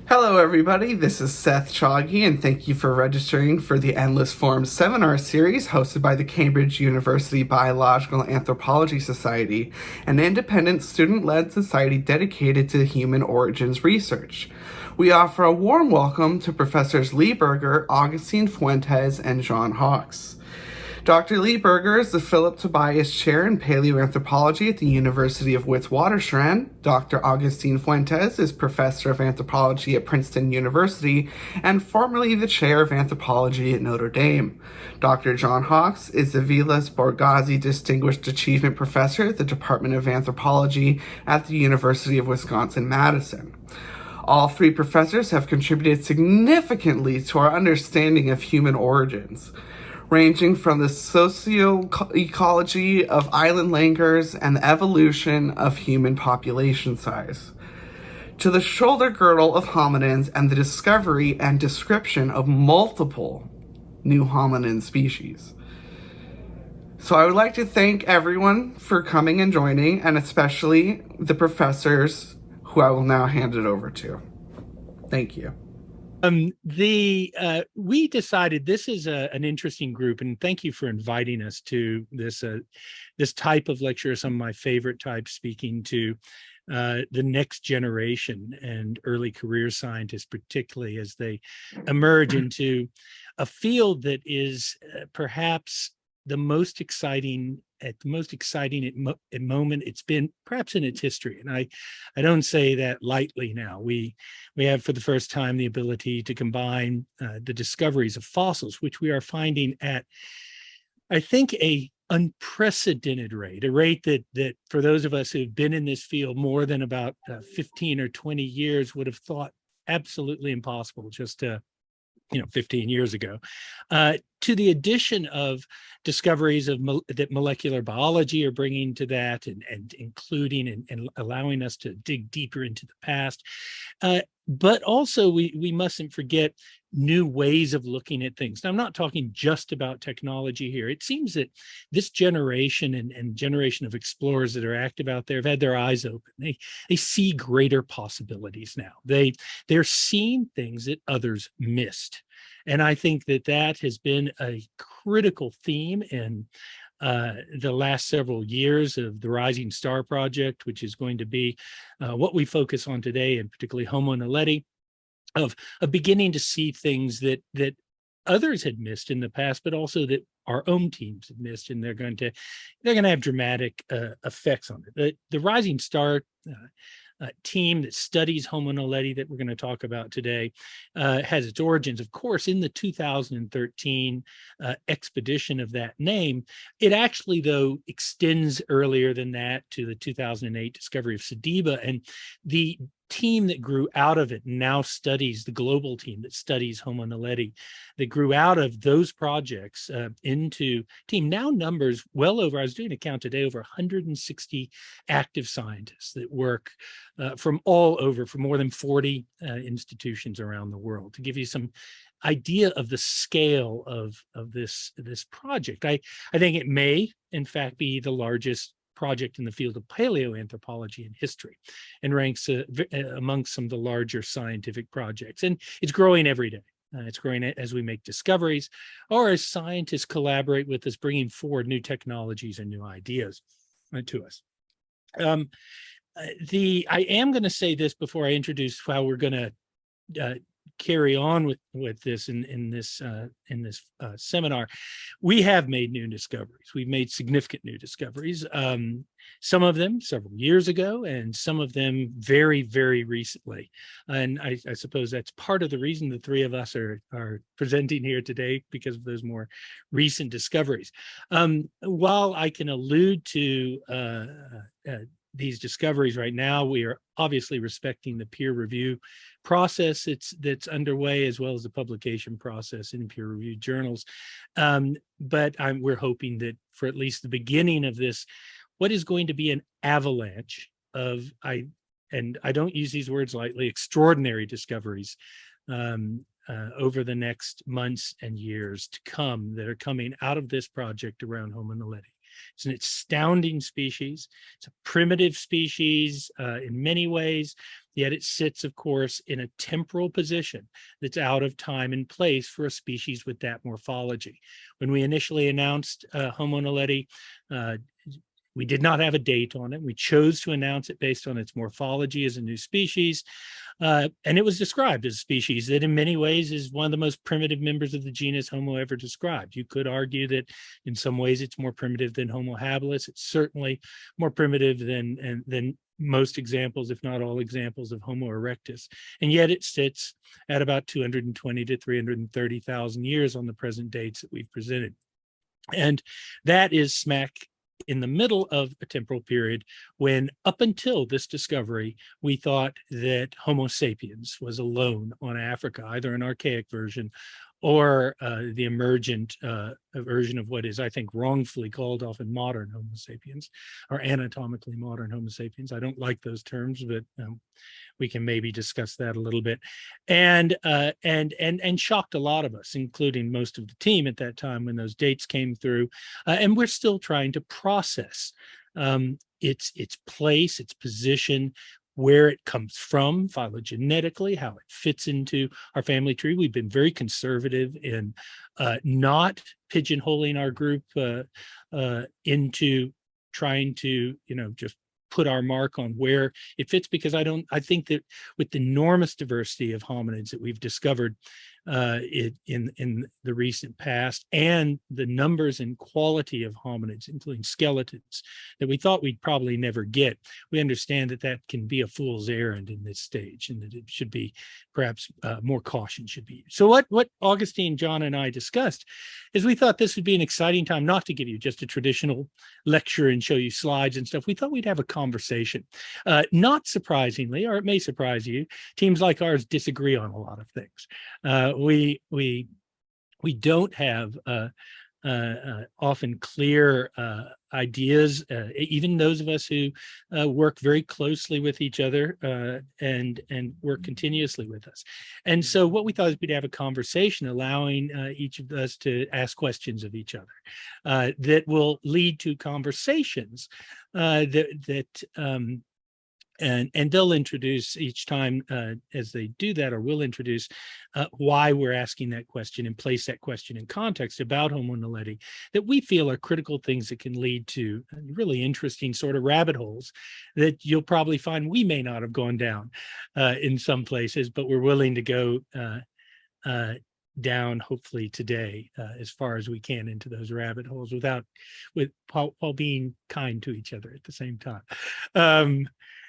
Hello, everybody. This is Seth Choggy, and thank you for registering for the Endless Forms seminar series hosted by the Cambridge University Biological Anthropology Society, an independent student-led society dedicated to human origins research. We offer a warm welcome to Professors Lee Berger, Agustin Fuentes, and John Haws. Dr. Lee Berger is the Philip Tobias Chair in Paleoanthropology at the University of Witwatersrand. Dr. Agustin Fuentes is Professor of Anthropology at Princeton University and formerly the Chair of Anthropology at Notre Dame. Dr. John Haws is the Vilas Borghese Distinguished Achievement Professor at the Department of Anthropology at the University of Wisconsin-Madison. All three professors have contributed significantly to our understanding of human origins, ranging from the socio-ecology of island langurs and the evolution of human population size, to the shoulder girdle of hominins and the discovery and description of multiple new hominin species. So I would like to thank everyone for coming and joining, and especially the professors who I will now hand it over to. Thank you. We decided this is an interesting group, and thank you for inviting us to this type of lecture. Some of my favorite types, speaking to the next generation and early career scientists, particularly as they emerge into a field that is perhaps the most exciting moment it's been perhaps in its history. And I don't say that lightly now. We have for the first time the ability to combine the discoveries of fossils, which we are finding at, I think, a unprecedented rate, a rate that for those of us who've been in this field more than about 15 or 20 years would have thought absolutely impossible just 15 years ago, to the addition of discoveries that molecular biology are bringing to that, and including and allowing us to dig deeper into the past. But also we mustn't forget new ways of looking at things. Now, I'm not talking just about technology here. It seems that this generation and generation of explorers that are active out there have had their eyes open. They see greater possibilities now. They're seeing things that others missed. And I think that has been a critical theme in the last several years of the Rising Star Project, which is going to be what we focus on today, and particularly Homo Naledi, of beginning to see things that others had missed in the past, but also that our own teams have missed, and they're going to have dramatic effects on it. The Rising Star team that studies Homo Naledi that we're going to talk about today has its origins, of course, in the 2013 expedition of that name. It actually, though, extends earlier than that to the 2008 discovery of Sediba, and the team that grew out of it now studies, the global team that studies Homo Naledi, that grew out of those projects into team now numbers well over, I was doing a count today, over 160 active scientists that work from all over, from more than 40 institutions around the world. To give you some idea of the scale of this project, I think it may in fact be the largest project in the field of paleoanthropology in history, and ranks amongst some of the larger scientific projects. And it's growing every day. It's growing as we make discoveries, or as scientists collaborate with us, bringing forward new technologies and new ideas to us. I am going to say this before I introduce how we're going to carry on with this in this seminar. We have made new discoveries. We've made significant new discoveries. Some of them several years ago, and some of them very, very recently. And I suppose that's part of the reason the three of us are presenting here today, because of those more recent discoveries. While I can allude to these discoveries right now, we are obviously respecting the peer review process that's underway, as well as the publication process in peer-reviewed journals. But we're hoping that for at least the beginning of this, what is going to be an avalanche of, and I don't use these words lightly, extraordinary discoveries over the next months and years to come that are coming out of this project around Homo naledi. It's an astounding species. It's a primitive species in many ways, yet it sits, of course, in a temporal position that's out of time and place for a species with that morphology. When we initially announced Homo naledi, we did not have a date on it. We chose to announce it based on its morphology as a new species. And it was described as a species that in many ways is one of the most primitive members of the genus Homo ever described. You could argue that in some ways it's more primitive than Homo habilis. It's certainly more primitive than most examples, if not all examples, of Homo erectus. And yet it sits at about 220 to 330,000 years on the present dates that we've presented. And that is smack in the middle of a temporal period when, up until this discovery, we thought that Homo sapiens was alone on Africa, either an archaic version or the emergent version of what is, I think, wrongfully called often modern Homo sapiens, or anatomically modern Homo sapiens. I don't like those terms, but we can maybe discuss that a little bit, and shocked a lot of us, including most of the team at that time when those dates came through, and we're still trying to process its place, its position, where it comes from phylogenetically, how it fits into our family tree. We've been very conservative in not pigeonholing our group into trying to, just put our mark on where it fits, because I think that with the enormous diversity of hominids that we've discovered in the recent past, and the numbers and quality of hominids, including skeletons, that we thought we'd probably never get, we understand that that can be a fool's errand in this stage, and that it should be perhaps more caution should be used. So what Augustine, John, and I discussed is we thought this would be an exciting time, not to give you just a traditional lecture and show you slides and stuff. We thought we'd have a conversation. Not surprisingly, or it may surprise you, teams like ours disagree on a lot of things. We don't have often clear ideas, even those of us who work very closely with each other and work continuously with us. And so what we thought is we'd have a conversation, allowing each of us to ask questions of each other that will lead to conversations and they'll introduce each time as they do that, or will introduce why we're asking that question and place that question in context about Homo naledi, that we feel are critical things that can lead to really interesting sort of rabbit holes that you'll probably find we may not have gone down in some places, but we're willing to go down, hopefully today, as far as we can into those rabbit holes while being kind to each other at the same time.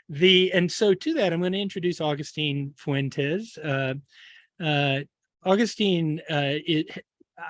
And so to that, I'm going to introduce Agustin Fuentes. Augustine,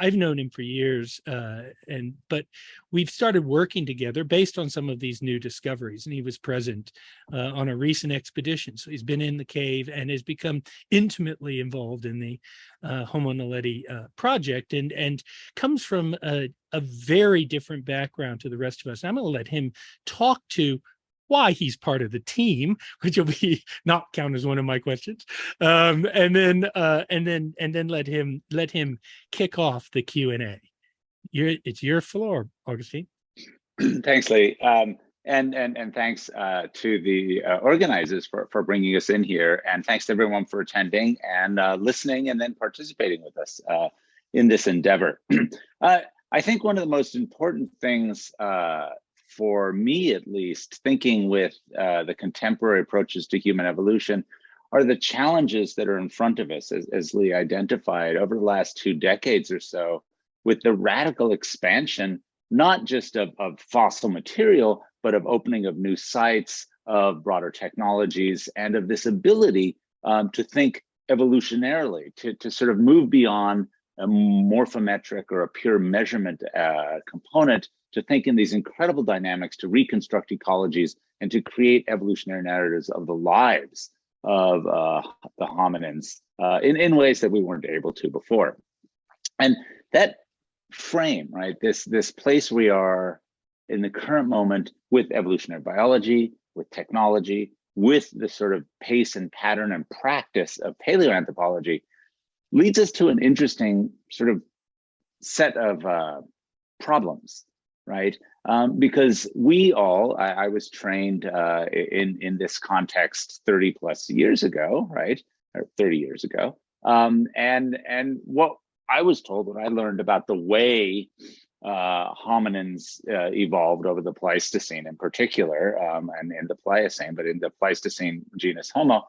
I've known him for years, but we've started working together based on some of these new discoveries, and he was present on a recent expedition. So he's been in the cave and has become intimately involved in the Homo Naledi project, and comes from a very different background to the rest of us. I'm going to let him talk to why he's part of the team, which will be not count as one of my questions, and then let him kick off the Q&A. It's your floor, Augustine. Thanks, Lee, and thanks to the organizers for bringing us in here, and thanks to everyone for attending and listening and then participating with us in this endeavor. I think one of the most important things, for me at least, thinking with the contemporary approaches to human evolution, are the challenges that are in front of us, as Lee identified, over the last 2 decades or so, with the radical expansion, not just of fossil material, but of opening of new sites, of broader technologies, and of this ability to think evolutionarily, to sort of move beyond a morphometric or a pure measurement component, to think in these incredible dynamics, to reconstruct ecologies, and to create evolutionary narratives of the lives of the hominins in ways that we weren't able to before. And that frame, right, this place we are in the current moment with evolutionary biology, with technology, with the sort of pace and pattern and practice of paleoanthropology, leads us to an interesting sort of set of problems, right? Because we all, I was trained in this context 30 plus years ago, right? Or 30 years ago. And what I was told, what I learned about the way hominins evolved over the Pleistocene in particular, and in the Pliocene, but in the Pleistocene genus Homo,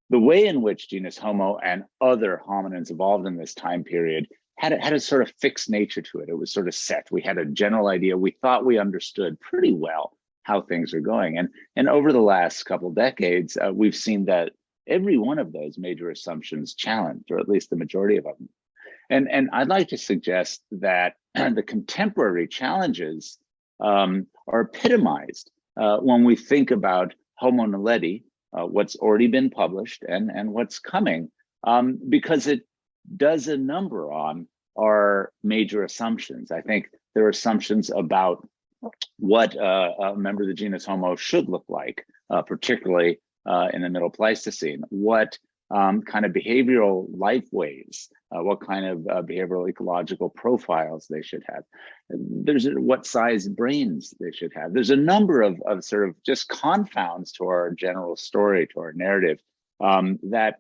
the way in which genus Homo and other hominins evolved in this time period had a sort of fixed nature to it. It was sort of set. We had a general idea. We thought we understood pretty well how things are going. And over the last couple of decades, we've seen that every one of those major assumptions challenged, or at least the majority of them. And I'd like to suggest that the contemporary challenges are epitomized when we think about Homo Naledi, what's already been published and what's coming, because it does a number on our major assumptions. I think there are assumptions about what a member of the genus Homo should look like, particularly in the Middle Pleistocene, what kind of behavioral life ways, what kind of behavioral ecological profiles they should have. There's what size brains they should have. There's a number of sort of just confounds to our general story, to our narrative, that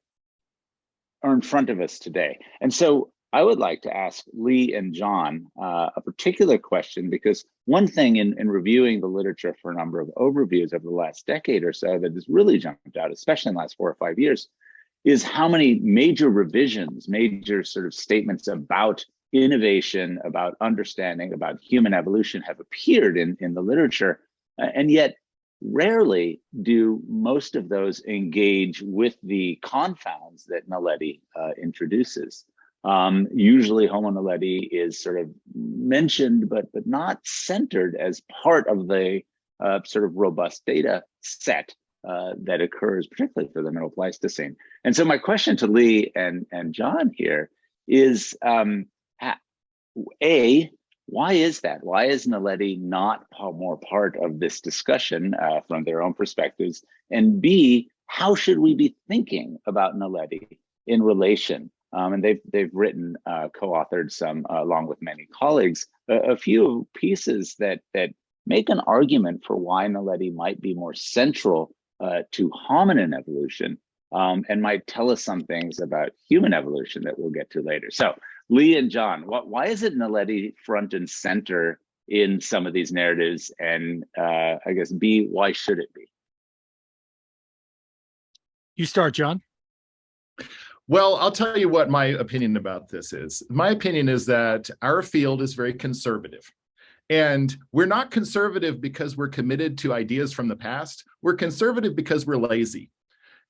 are in front of us today. And so I would like to ask Lee and John a particular question, because one thing in reviewing the literature for a number of overviews over the last decade or so that has really jumped out, especially in the last 4 or 5 years, is how many major revisions, major sort of statements about innovation, about understanding, about human evolution have appeared in the literature. And yet rarely do most of those engage with the confounds that Naledi introduces. Usually Homo Naledi is sort of mentioned, but not centered as part of the sort of robust data set that occurs, particularly for the Middle Pleistocene. And so my question to Lee and John here is, A, why is that? Why is Naledi not more part of this discussion from their own perspectives? And B, how should we be thinking about Naledi in relation? And they've written, co-authored some, along with many colleagues, a few pieces that make an argument for why Naledi might be more central to hominin evolution, and might tell us some things about human evolution that we'll get to later. So Lee and John, why is it Naledi front and center in some of these narratives? And I guess B, why should it be? You start, John. Well, I'll tell you what my opinion about this is. My opinion is that our field is very conservative. And we're not conservative because we're committed to ideas from the past. We're conservative because we're lazy.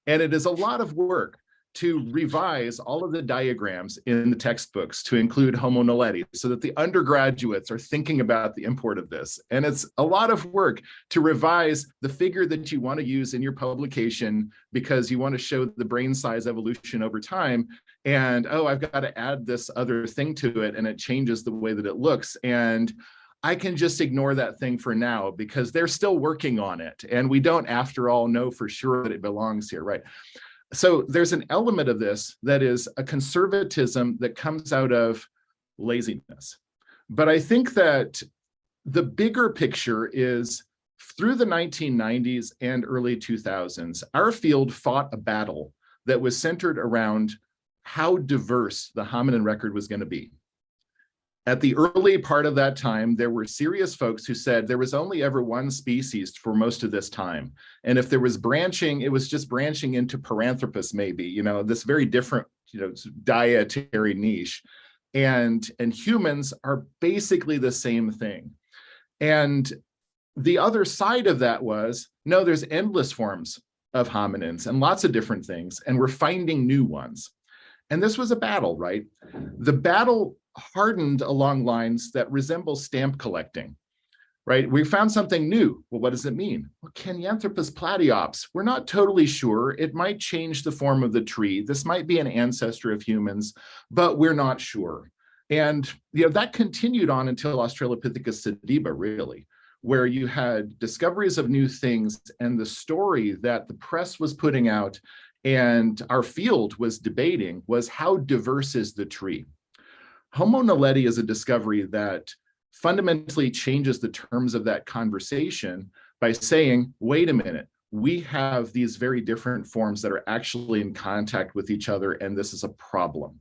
And it is a lot of work to revise all of the diagrams in the textbooks to include Homo Naledi so that the undergraduates are thinking about the import of this. And it's a lot of work to revise the figure that you want to use in your publication because you want to show the brain size evolution over time. And, oh, I've got to add this other thing to it, and it changes the way that it looks. And I can just ignore that thing for now because they're still working on it. And we don't, after all, know for sure that it belongs here, right? So there's an element of this that is a conservatism that comes out of laziness. But I think that the bigger picture is through the 1990s and early 2000s, our field fought a battle that was centered around how diverse the hominin record was going to be. At the early part of that time, there were serious folks who said there was only ever one species for most of this time. And if there was branching, it was just branching into Paranthropus, maybe, this very different, dietary niche. And humans are basically the same thing. And the other side of that was, no, there's endless forms of hominins and lots of different things, and we're finding new ones. And this was a battle, right? The battle hardened along lines that resemble stamp collecting, right? We found something new. Well, what does it mean? Well, Kenyanthropus platyops, we're not totally sure. It might change the form of the tree. This might be an ancestor of humans, but we're not sure. And that continued on until Australopithecus sediba, really, where you had discoveries of new things and the story that the press was putting out and our field was debating was how diverse is the tree? Homo naledi is a discovery that fundamentally changes the terms of that conversation by saying, wait a minute, we have these very different forms that are actually in contact with each other, and this is a problem.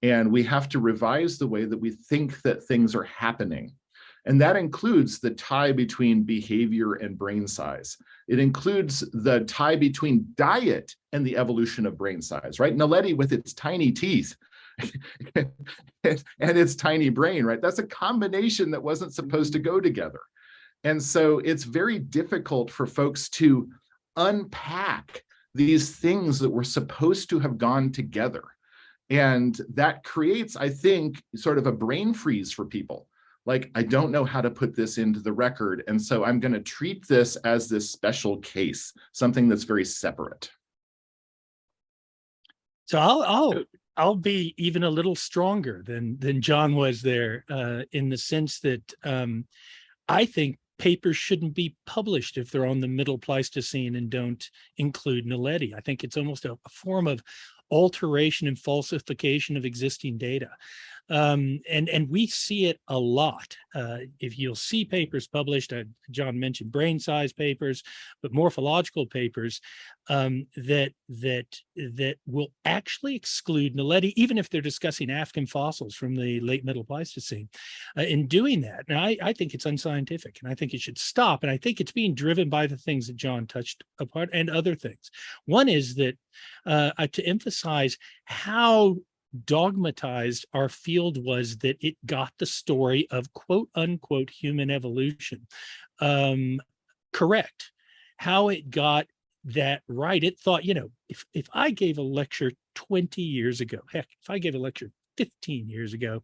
And we have to revise the way that we think that things are happening. And that includes the tie between behavior and brain size. It includes the tie between diet and the evolution of brain size, right? Naledi with its tiny teeth and its tiny brain, right? That's a combination that wasn't supposed to go together. And so it's very difficult for folks to unpack these things that were supposed to have gone together. And that creates, I think, sort of a brain freeze for people. Like, I don't know how to put this into the record. And so I'm going to treat this as this special case, something that's very separate. So I'll be even a little stronger than John was there, in the sense that I think papers shouldn't be published if they're on the Middle Pleistocene and don't include Naledi. I think it's almost a form of alteration and falsification of existing data. And we see it a lot. If you'll see papers published, John mentioned brain size papers, but morphological papers that will actually exclude Naledi, even if they're discussing African fossils from the late Middle Pleistocene. In doing that, and I think it's unscientific, and I think it should stop. And I think it's being driven by the things that John touched upon and other things. One is that to emphasize how dogmatized our field was, that it got the story of quote unquote human evolution correct, how it got that right. It thought, if I gave a lecture 20 years ago, heck, if I gave a lecture 15 years ago,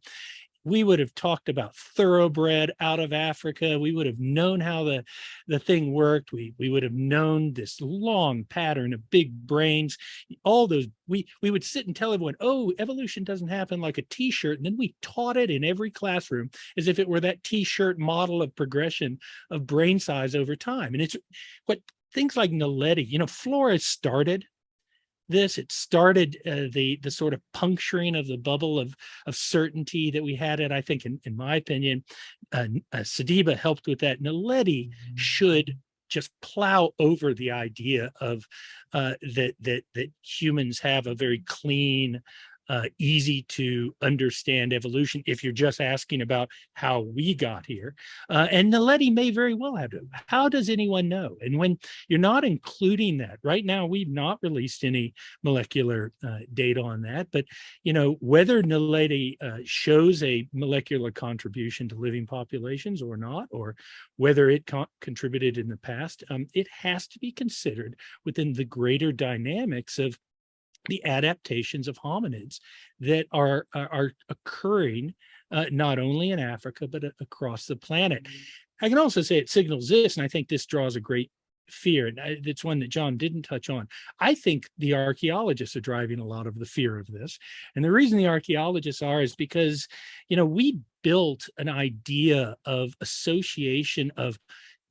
we would have talked about thoroughbred out of Africa. We would have known how the thing worked. We would have known this long pattern of big brains. All those, we would sit and tell everyone, oh, evolution doesn't happen like a t-shirt. And then we taught it in every classroom as if it were that t-shirt model of progression of brain size over time. And it's what things like Naledi, Flores started this. It started the sort of puncturing of the bubble of certainty that we had. And I think, in my opinion, Sadiba helped with that. Naledi should just plow over the idea of that humans have a very clean, easy to understand evolution if you're just asking about how we got here. And Naledi may very well have to. How does anyone know? And when you're not including that, right now, we've not released any molecular data on that, but whether Naledi shows a molecular contribution to living populations or not, or whether it contributed in the past, it has to be considered within the greater dynamics of the adaptations of hominids that are occurring not only in Africa, but across the planet. I can also say it signals this, and I think this draws a great fear, and it's one that John didn't touch on. I think the archaeologists are driving a lot of the fear of this. And the reason the archaeologists are is because, we built an idea of association of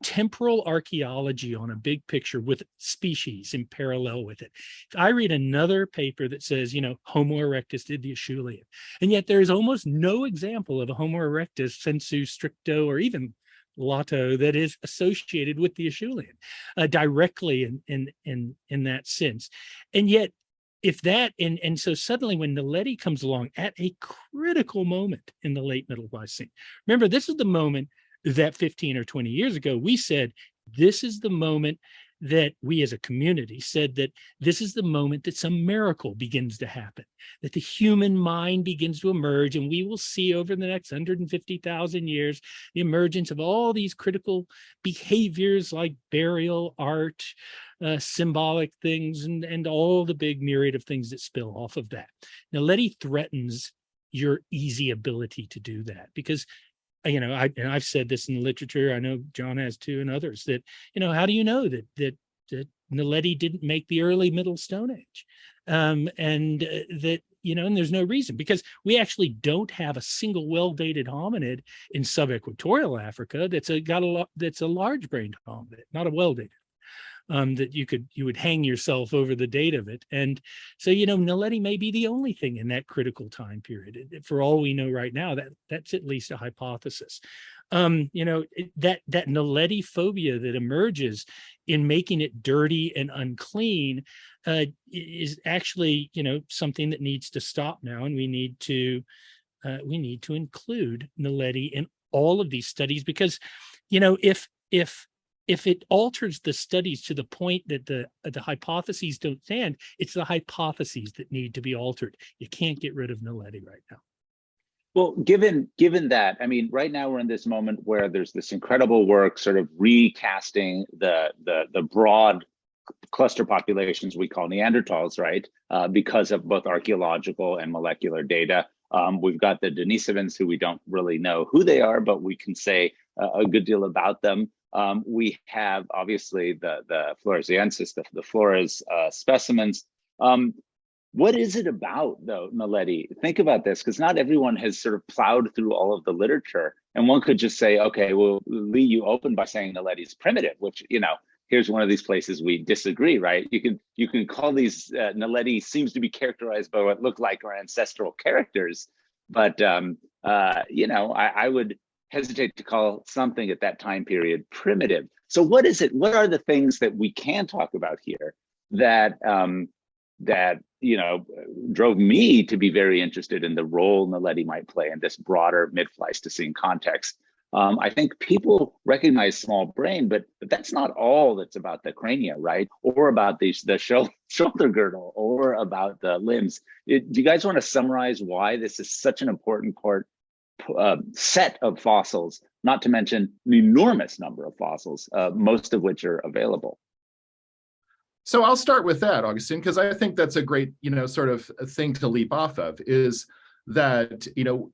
temporal archaeology on a big picture with species in parallel with it. If I read another paper that says, Homo erectus did the Acheulean, and yet there's almost no example of a Homo erectus, sensu stricto, or even lato that is associated with the Acheulean directly in that sense. And yet, if that, and so suddenly when Naledi comes along at a critical moment in the late Middle Pleistocene, remember, this is the moment that 15 or 20 years ago, we said, this is the moment that we as a community said that this is the moment that some miracle begins to happen, that the human mind begins to emerge, and we will see over the next 150,000 years the emergence of all these critical behaviors like burial, art, symbolic things, and all the big myriad of things that spill off of that. Naledi threatens your easy ability to do that, because I've said this in the literature, I know John has too, and others, that, how do you know that Naledi didn't make the early Middle Stone Age? And there's no reason, because we actually don't have a single well-dated hominid in subequatorial Africa that's a large-brained hominid, not a well-dated. that you would hang yourself over the date of it. And so, Naledi may be the only thing in that critical time period. For all we know right now, that's at least a hypothesis. That Naledi phobia that emerges in making it dirty and unclean is actually, something that needs to stop now, and we need to include Naledi in all of these studies, because, if it alters the studies to the point that the hypotheses don't stand, it's the hypotheses that need to be altered. You can't get rid of Naledi right now. Well, given that, I mean, right now we're in this moment where there's this incredible work sort of recasting the broad cluster populations we call Neanderthals, right? Because of both archaeological and molecular data. We've got the Denisovans, who we don't really know who they are, but we can say a good deal about them. We have obviously the Floresiensis, the Flores specimens. What is it about, though, Naledi? Think about this, because not everyone has sort of plowed through all of the literature. And one could just say, okay, well, Lee, you opened by saying Naledi is primitive, which, here's one of these places we disagree, right? You can call these, Naledi seems to be characterized by what look like our ancestral characters. But, I would hesitate to call something at that time period primitive. So what is it? What are the things that we can talk about here that drove me to be very interested in the role Naledi might play in this broader mid-Pleistocene context? I think people recognize small brain, but that's not all that's about the crania, right? Or about the shoulder girdle, or about the limbs. Do you guys want to summarize why this is such an important set of fossils, not to mention an enormous number of fossils, most of which are available? So I'll start with that, Augustine, because I think that's a great, sort of thing to leap off of, is that,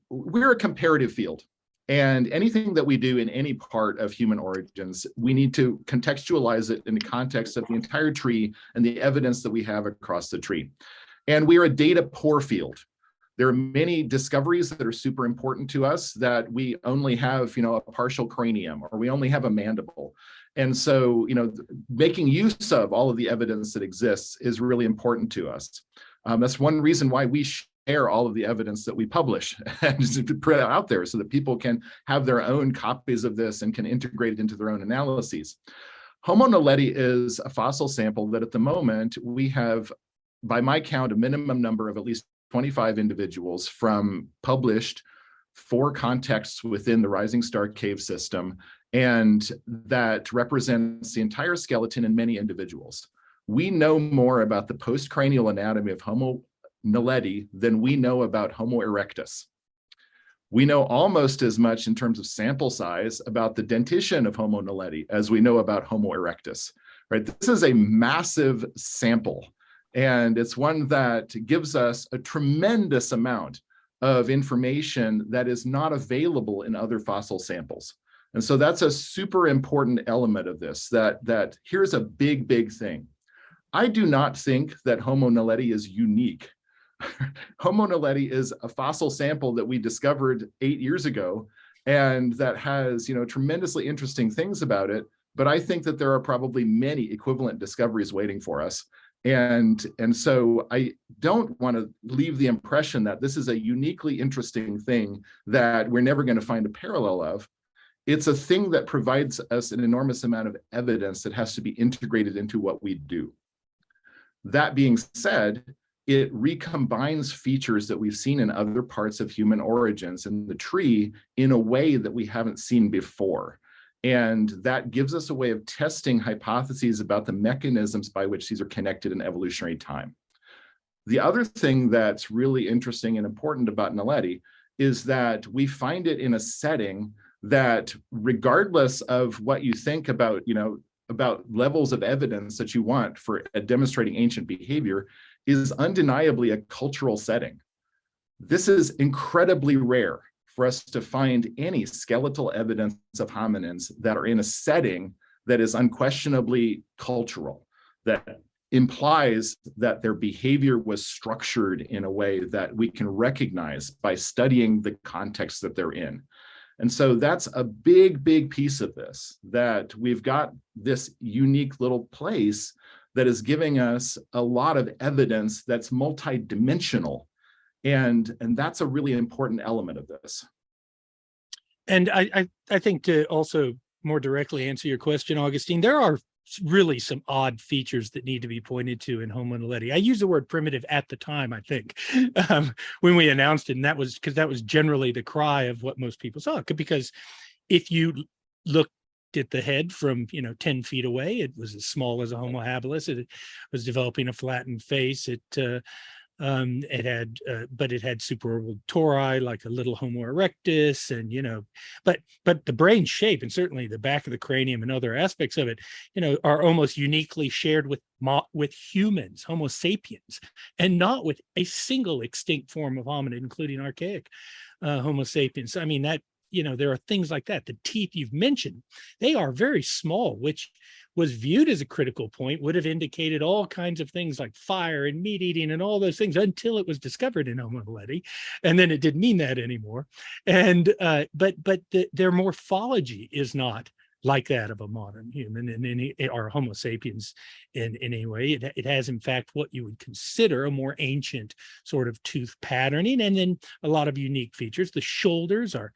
we're a comparative field. And anything that we do in any part of human origins, we need to contextualize it in the context of the entire tree and the evidence that we have across the tree. And we are a data poor field. There are many discoveries that are super important to us that we only have, a partial cranium, or we only have a mandible. And so, making use of all of the evidence that exists is really important to us. That's one reason why we share all of the evidence that we publish and just put it out there so that people can have their own copies of this and can integrate it into their own analyses. Homo naledi is a fossil sample that at the moment we have, by my count, a minimum number of at least 25 individuals from published 4 contexts within the Rising Star Cave system, and that represents the entire skeleton in many individuals. We know more about the postcranial anatomy of Homo naledi than we know about Homo erectus. We know almost as much in terms of sample size about the dentition of Homo naledi as we know about Homo erectus, right? This is a massive sample, and it's one that gives us a tremendous amount of information that is not available in other fossil samples. And so that's a super important element of this, that here's a big, big thing. I do not think that Homo naledi is unique. Homo naledi is a fossil sample that we discovered 8 years ago, and that has, tremendously interesting things about it. But I think that there are probably many equivalent discoveries waiting for us. And so I don't want to leave the impression that this is a uniquely interesting thing that we're never going to find a parallel of. It's a thing that provides us an enormous amount of evidence that has to be integrated into what we do. That being said, it recombines features that we've seen in other parts of human origins in the tree in a way that we haven't seen before. And that gives us a way of testing hypotheses about the mechanisms by which these are connected in evolutionary time. The other thing that's really interesting and important about Naledi is that we find it in a setting that, regardless of what you think about, about levels of evidence that you want for demonstrating ancient behavior, is undeniably a cultural setting. This is incredibly rare for us to find any skeletal evidence of hominins that are in a setting that is unquestionably cultural, that implies that their behavior was structured in a way that we can recognize by studying the context that they're in. And so that's a big, big piece of this, that we've got this unique little place that is giving us a lot of evidence that's multidimensional. And that's a really important element of this. And I think, to also more directly answer your question, Augustine, there are really some odd features that need to be pointed to in Homo naledi. I used the word primitive at the time, I think, when we announced it, and that was because that was generally the cry of what most people saw. Because if you looked at the head from 10 feet away, it was as small as a Homo habilis. It was developing a flattened face. But it had superorbital tori like a little Homo erectus, and but the brain shape and certainly the back of the cranium and other aspects of it, are almost uniquely shared with humans, Homo sapiens, and not with a single extinct form of hominid, including archaic Homo sapiens. I mean, that there are things like that. The teeth you've mentioned, they are very small, which was viewed as a critical point, would have indicated all kinds of things like fire and meat eating and all those things until it was discovered in Homo naledi, and then it didn't mean that anymore. And but their morphology is not like that of a modern human or Homo sapiens in any way. It has, in fact, what you would consider a more ancient sort of tooth patterning, and then a lot of unique features. The shoulders are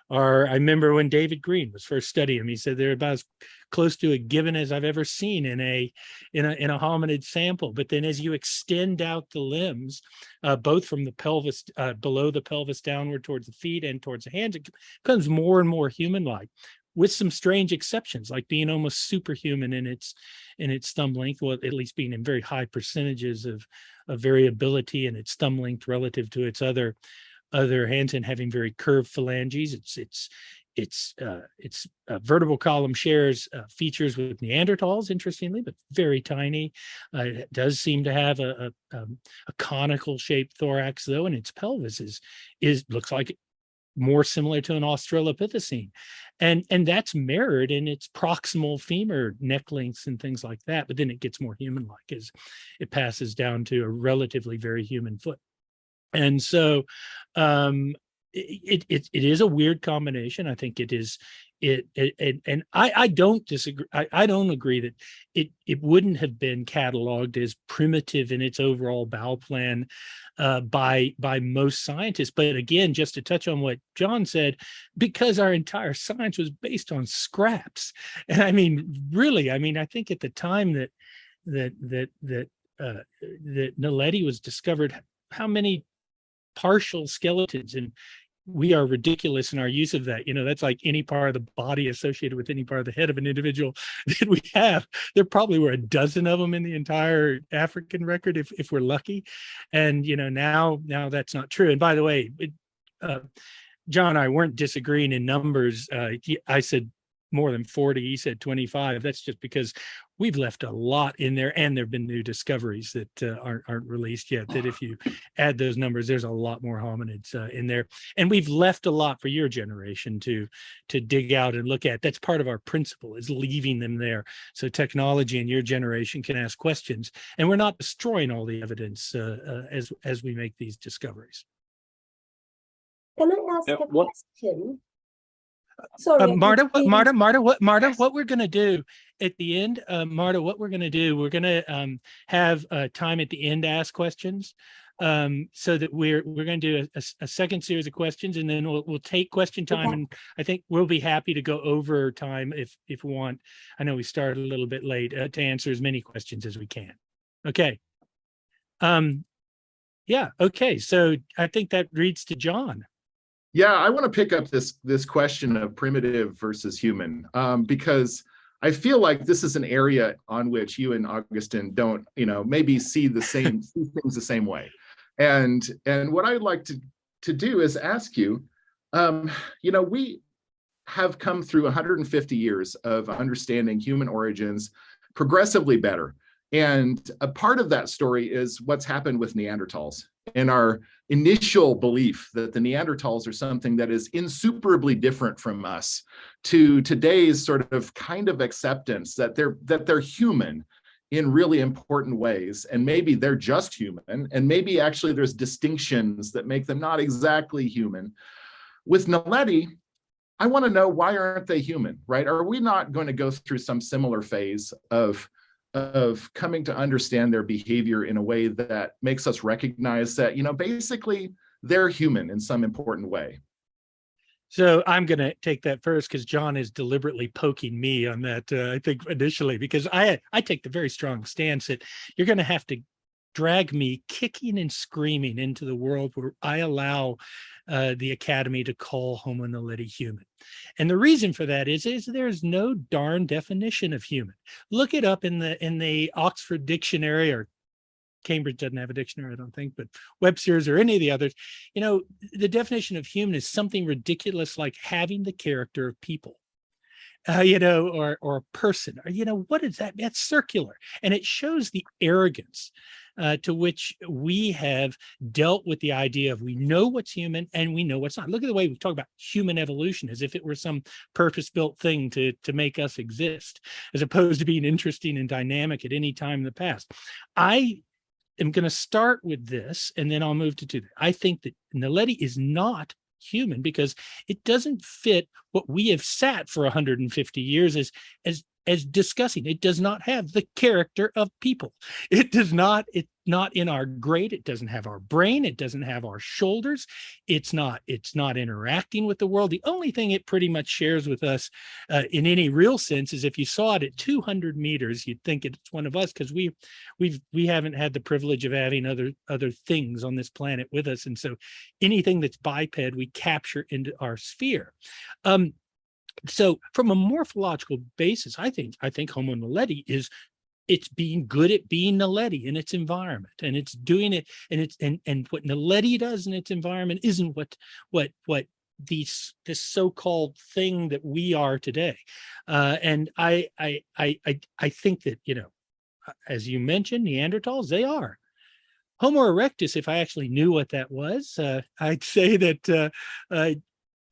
I remember when David Green was first studying them, he said they're about as close to a given as I've ever seen in a hominid sample. But then as you extend out the limbs, both from the pelvis, below the pelvis downward towards the feet and towards the hands, it becomes more and more human-like, with some strange exceptions, like being almost superhuman in its thumb length, well, at least being in very high percentages of variability in its thumb length relative to its other hands, and having very curved phalanges. Its vertebral column shares features with Neanderthals, interestingly, but very tiny. It does seem to have a conical shaped thorax, though, and its pelvis looks like more similar to an Australopithecine, and that's mirrored in its proximal femur neck lengths and things like that. But then it gets more human-like as it passes down to a relatively very human foot. And so it is a weird combination. I think it is and I don't disagree. I don't agree that it wouldn't have been cataloged as primitive in its overall bowel plan by most scientists. But again, just to touch on what John said, because our entire science was based on scraps. And I mean, really, I think at the time that Naledi was discovered, how many partial skeletons, and we are ridiculous in our use of that. That's like any part of the body associated with any part of the head of an individual that we have. There probably were a dozen of them in the entire African record, if we're lucky. And now that's not true. And by the way, John and I weren't disagreeing in numbers. I said more than 40, he said 25. That's just because we've left a lot in there, and there have been new discoveries that aren't released yet, that if you add those numbers, there's a lot more hominids in there. And we've left a lot for your generation to dig out and look at. That's part of our principle, is leaving them there so technology and your generation can ask questions, and we're not destroying all the evidence as we make these discoveries. Can I ask a question? Sorry, Marta, what we're going to do at the end, we're going to have time at the end to ask questions, so that we're going to do a second series of questions, and then we'll take question time. Okay. And I think we'll be happy to go over time if we want. I know we started a little bit late, to answer as many questions as we can. Okay. Yeah. Okay. So I think that reads to John. Yeah, I want to pick up this question of primitive versus human, because I feel like this is an area on which you and Augustin don't, maybe see things the same way. And what I'd like to do is ask you, we have come through 150 years of understanding human origins progressively better. And a part of that story is what's happened with Neanderthals, and our initial belief that the Neanderthals are something that is insuperably different from us, to today's sort of kind of acceptance that they're human in really important ways, and maybe they're just human, and maybe actually there's distinctions that make them not exactly human. With Naledi, I want to know, why aren't they human, right? Are we not going to go through some similar phase of coming to understand their behavior in a way that makes us recognize that, basically they're human in some important way? So I'm going to take that first, because John is deliberately poking me on that, I think, initially, because I take the very strong stance that you're going to have to drag me kicking and screaming into the world where I allow the Academy to call Homo Naledi human. And the reason for that is there's no darn definition of human. Look it up in the Oxford Dictionary, or Cambridge doesn't have a dictionary, I don't think, but Webster's or any of the others. The definition of human is something ridiculous like having the character of people. Or a person, or, what is that? That's circular. And it shows the arrogance to which we have dealt with the idea of, we know what's human and we know what's not. Look at the way we talk about human evolution as if it were some purpose-built thing to make us exist, as opposed to being interesting and dynamic at any time in the past. I am going to start with this, and then I'll move to two. I think that Naledi is not human because it doesn't fit what we have sat for 150 years as discussing. It does not have the character of people. It's not in our grade. It doesn't have our brain. It doesn't have our shoulders. It's not interacting with the world. The only thing it pretty much shares with us in any real sense is, if you saw it at 200 meters, you'd think it's one of us, because we haven't had the privilege of having other things on this planet with us. And so anything that's biped, we capture into our sphere. So from a morphological basis, I think Homo Naledi it's being good at being Naledi in its environment, and it's doing it, and what Naledi does in its environment isn't what this so-called thing that we are today. And I think that, as you mentioned, Neanderthals, they are. Homo erectus, if I actually knew what that was, I'd say that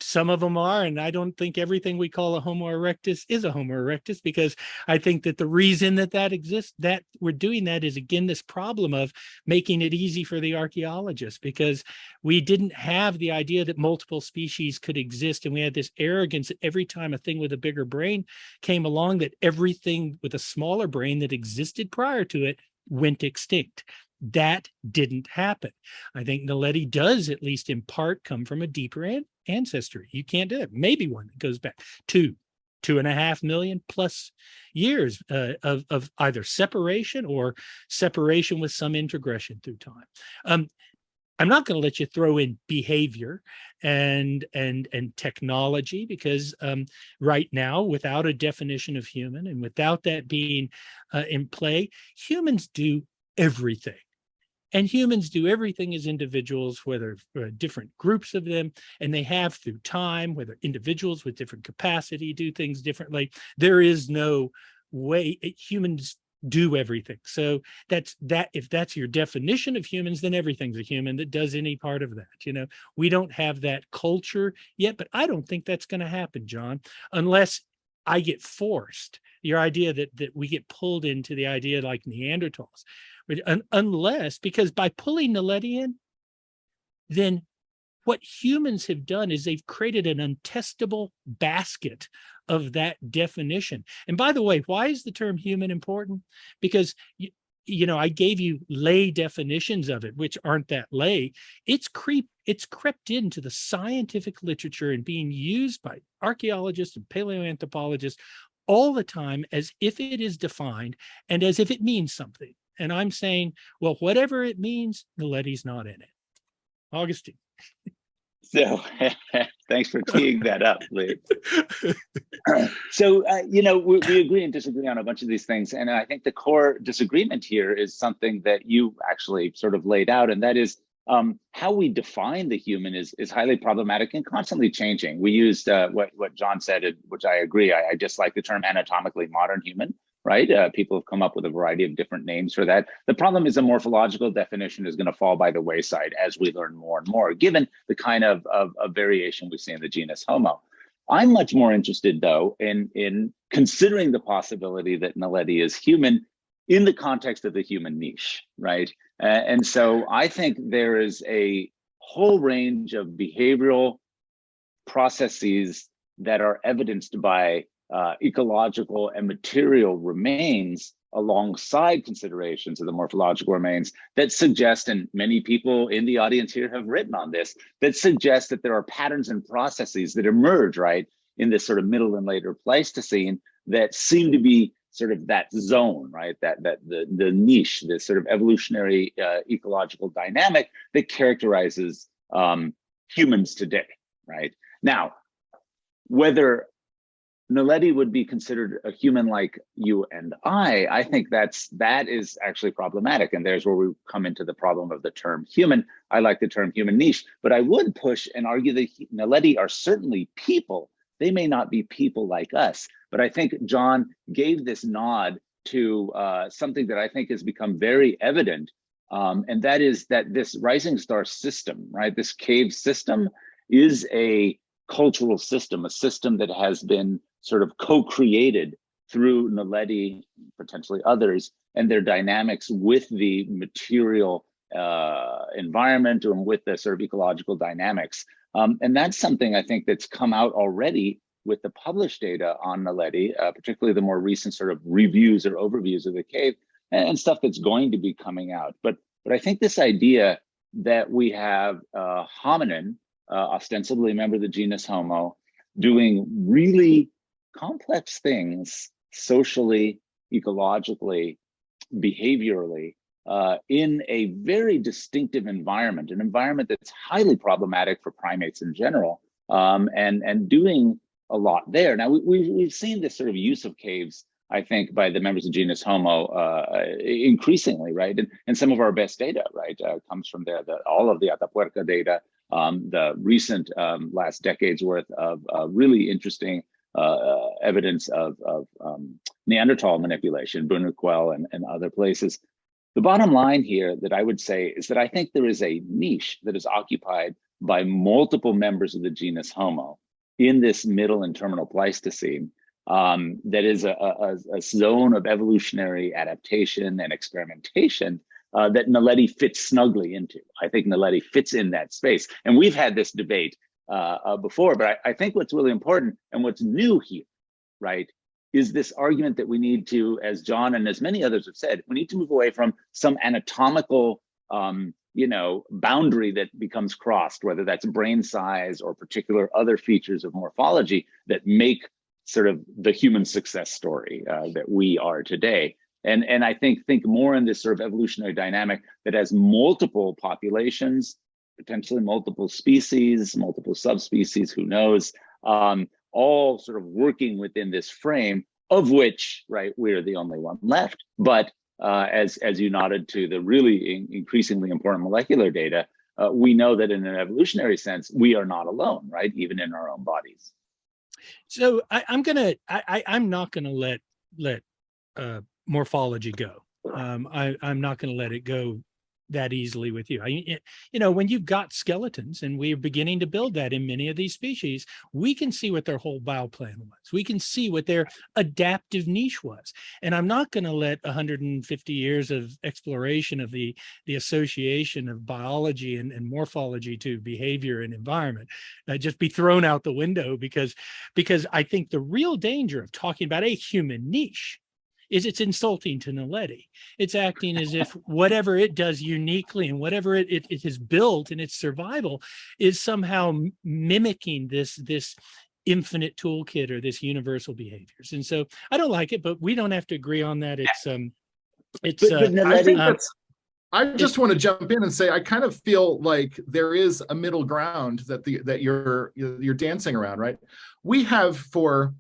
some of them are, and I don't think everything we call a Homo erectus is a Homo erectus, because I think that the reason that exists, that we're doing that, is, again, this problem of making it easy for the archaeologists, because we didn't have the idea that multiple species could exist, and we had this arrogance that every time a thing with a bigger brain came along, that everything with a smaller brain that existed prior to it went extinct. That didn't happen. I think Naledi does, at least in part, come from a deeper ancestry. You can't do it. Maybe one that goes back 2.5 million plus years of either separation or separation with some integration through time. I'm not going to let you throw in behavior and technology, because right now, without a definition of human and without that being in play, humans do everything. And humans do everything as individuals, whether different groups of them, and they have through time, whether individuals with different capacity do things differently. There is no way humans do everything. So if that's your definition of humans, then everything's a human that does any part of that. We don't have that culture yet, but I don't think that's going to happen, John, unless I get forced. Your idea that we get pulled into the idea like Neanderthals. Unless, because by pulling Naledi in, then what humans have done is they've created an untestable basket of that definition. And by the way, why is the term human important? Because I gave you lay definitions of it, which aren't that lay. It's crept into the scientific literature and being used by archaeologists and paleoanthropologists all the time as if it is defined and as if it means something. And I'm saying, well, whatever it means, Naledi's not in it. Augustine. So thanks for teeing that up, Lee. So, we agree and disagree on a bunch of these things. And I think the core disagreement here is something that you actually sort of laid out, and that is how we define the human is highly problematic and constantly changing. We used what John said, which I agree. I dislike the term anatomically modern human. Right? People have come up with a variety of different names for that. The problem is a morphological definition is going to fall by the wayside as we learn more and more, given the kind of variation we see in the genus Homo. I'm much more interested, though, in considering the possibility that Naledi is human in the context of the human niche, right? And so I think there is a whole range of behavioral processes that are evidenced by ecological and material remains alongside considerations of the morphological remains that suggest, and many people in the audience here have written on this, that suggest that there are patterns and processes that emerge, right, in this sort of middle and later Pleistocene that seem to be sort of that zone, right, that the niche, this sort of evolutionary ecological dynamic that characterizes humans today, right? Now, whether Naledi would be considered a human like you and I think that is actually problematic. And there's where we come into the problem of the term human. I like the term human niche, but I would push and argue that Naledi are certainly people. They may not be people like us, but I think John gave this nod to something that I think has become very evident. And that is that this rising star system, right, this cave system is a cultural system, a system that has been sort of co-created through Naledi, potentially others, and their dynamics with the material environment or with the sort of ecological dynamics. And that's something I think that's come out already with the published data on Naledi, particularly the more recent sort of reviews or overviews of the cave and stuff that's going to be coming out. But I think this idea that we have hominin, ostensibly a member of the genus Homo, doing really complex things socially, ecologically, behaviorally, in a very distinctive environment, an environment that's highly problematic for primates in general, and doing a lot there. Now, we've seen this sort of use of caves, I think, by the members of genus Homo increasingly, right? And some of our best data, right, comes from there. All of the Atapuerca data, the recent last decade's worth of really interesting evidence of Neanderthal manipulation, Bunuquel and other places. The bottom line here that I would say is that I think there is a niche that is occupied by multiple members of the genus Homo in this middle and terminal Pleistocene, that is a zone of evolutionary adaptation and experimentation that Naledi fits snugly into. I think Naledi fits in that space. And we've had this debate before, but I think what's really important and what's new here, right, is this argument that we need to, as John and as many others have said, we need to move away from some anatomical boundary that becomes crossed, whether that's brain size or particular other features of morphology that make sort of the human success story that we are today. And I think more in this sort of evolutionary dynamic that has multiple populations, potentially multiple species, multiple subspecies, who knows, all sort of working within this frame, of which, right, we're the only one left. But as you nodded to the really increasingly important molecular data, we know that in an evolutionary sense, we are not alone, right, even in our own bodies. So I'm not gonna let morphology go. I'm not going to let it go that easily with you. When you've got skeletons, and we're beginning to build that in many of these species, we can see what their whole bioplan was. We can see what their adaptive niche was. And I'm not going to let 150 years of exploration of the association of biology and morphology to behavior and environment just be thrown out the window, because I think the real danger of talking about a human niche is it's insulting to Naledi. It's acting as if whatever it does uniquely and whatever it has built in its survival is somehow mimicking this infinite toolkit or this universal behaviors. And so I don't like it, but we don't have to agree on that. I just want to jump in and say I kind of feel like there is a middle ground that you're dancing around, right? We have, for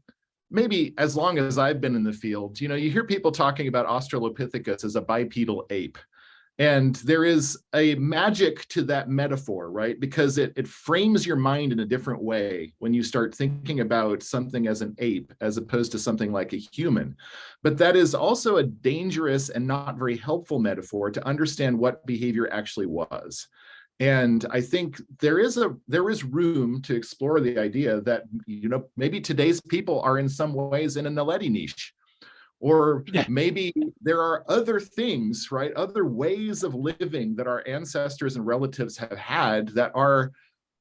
maybe as long as I've been in the field, you hear people talking about Australopithecus as a bipedal ape. And there is a magic to that metaphor, right? Because it frames your mind in a different way when you start thinking about something as an ape, as opposed to something like a human. But that is also a dangerous and not very helpful metaphor to understand what behavior actually was. And I think there is room to explore the idea that, maybe today's people are in some ways in a Naledi niche. Or maybe there are other things, right? Other ways of living that our ancestors and relatives have had that are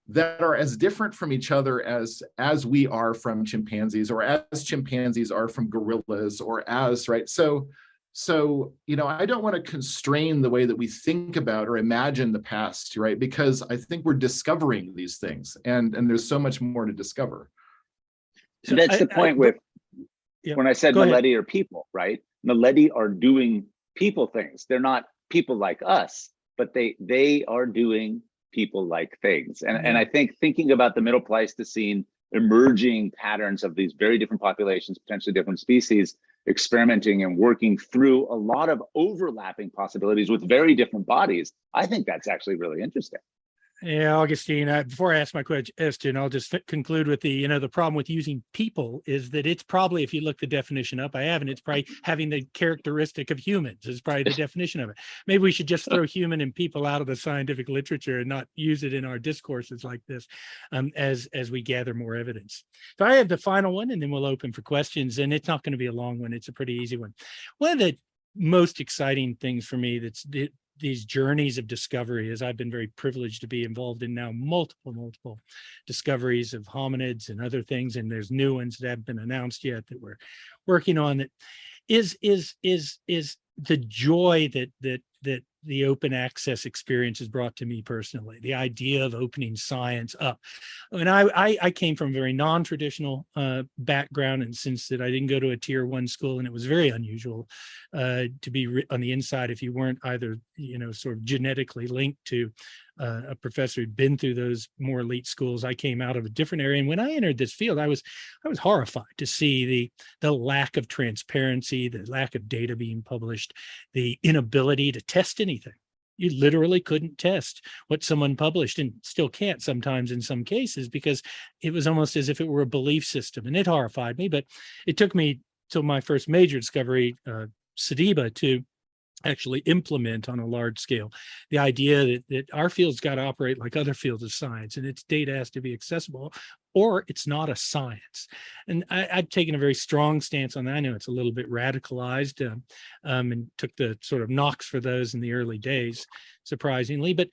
that are as different from each other as we are from chimpanzees, or as chimpanzees are from gorillas, or as, right? So, I don't want to constrain the way that we think about or imagine the past, right? Because I think we're discovering these things, and there's so much more to discover. So that's the point with, when I said Naledi are people, right? Naledi are doing people things. They're not people like us, but they are doing people-like things. And I think thinking about the Middle Pleistocene emerging patterns of these very different populations, potentially different species, experimenting and working through a lot of overlapping possibilities with very different bodies, I think that's actually really interesting. Yeah, Augustine, before I ask my question, I'll just conclude with the problem with using people is that it's probably, if you look the definition up, I haven't, it's probably having the characteristic of humans is probably the definition of it. Maybe we should just throw human and people out of the scientific literature and not use it in our discourses like this as we gather more evidence. So I have the final one, and then we'll open for questions, and it's not going to be a long one. It's a pretty easy one. One of the most exciting things for me these journeys of discovery, as I've been very privileged to be involved in now multiple discoveries of hominids and other things, and there's new ones that haven't been announced yet that we're working on, that is the joy that the open access experience has brought to me personally, the idea of opening science up. And I came from a very non-traditional background, and since that I didn't go to a tier 1 school, and it was very unusual to be on the inside if you weren't either, sort of genetically linked to a professor who'd been through those more elite schools. I came out of a different area, and when I entered this field, I was horrified to see the lack of transparency, the lack of data being published, the inability to test anything. You literally couldn't test what someone published, and still can't sometimes in some cases, because it was almost as if it were a belief system, and it horrified me. But it took me till my first major discovery, Sediba, to actually implement on a large scale the idea that our field's got to operate like other fields of science, and its data has to be accessible, or it's not a science. And I've taken a very strong stance on that. I know it's a little bit radicalized, and took the sort of knocks for those in the early days, surprisingly. But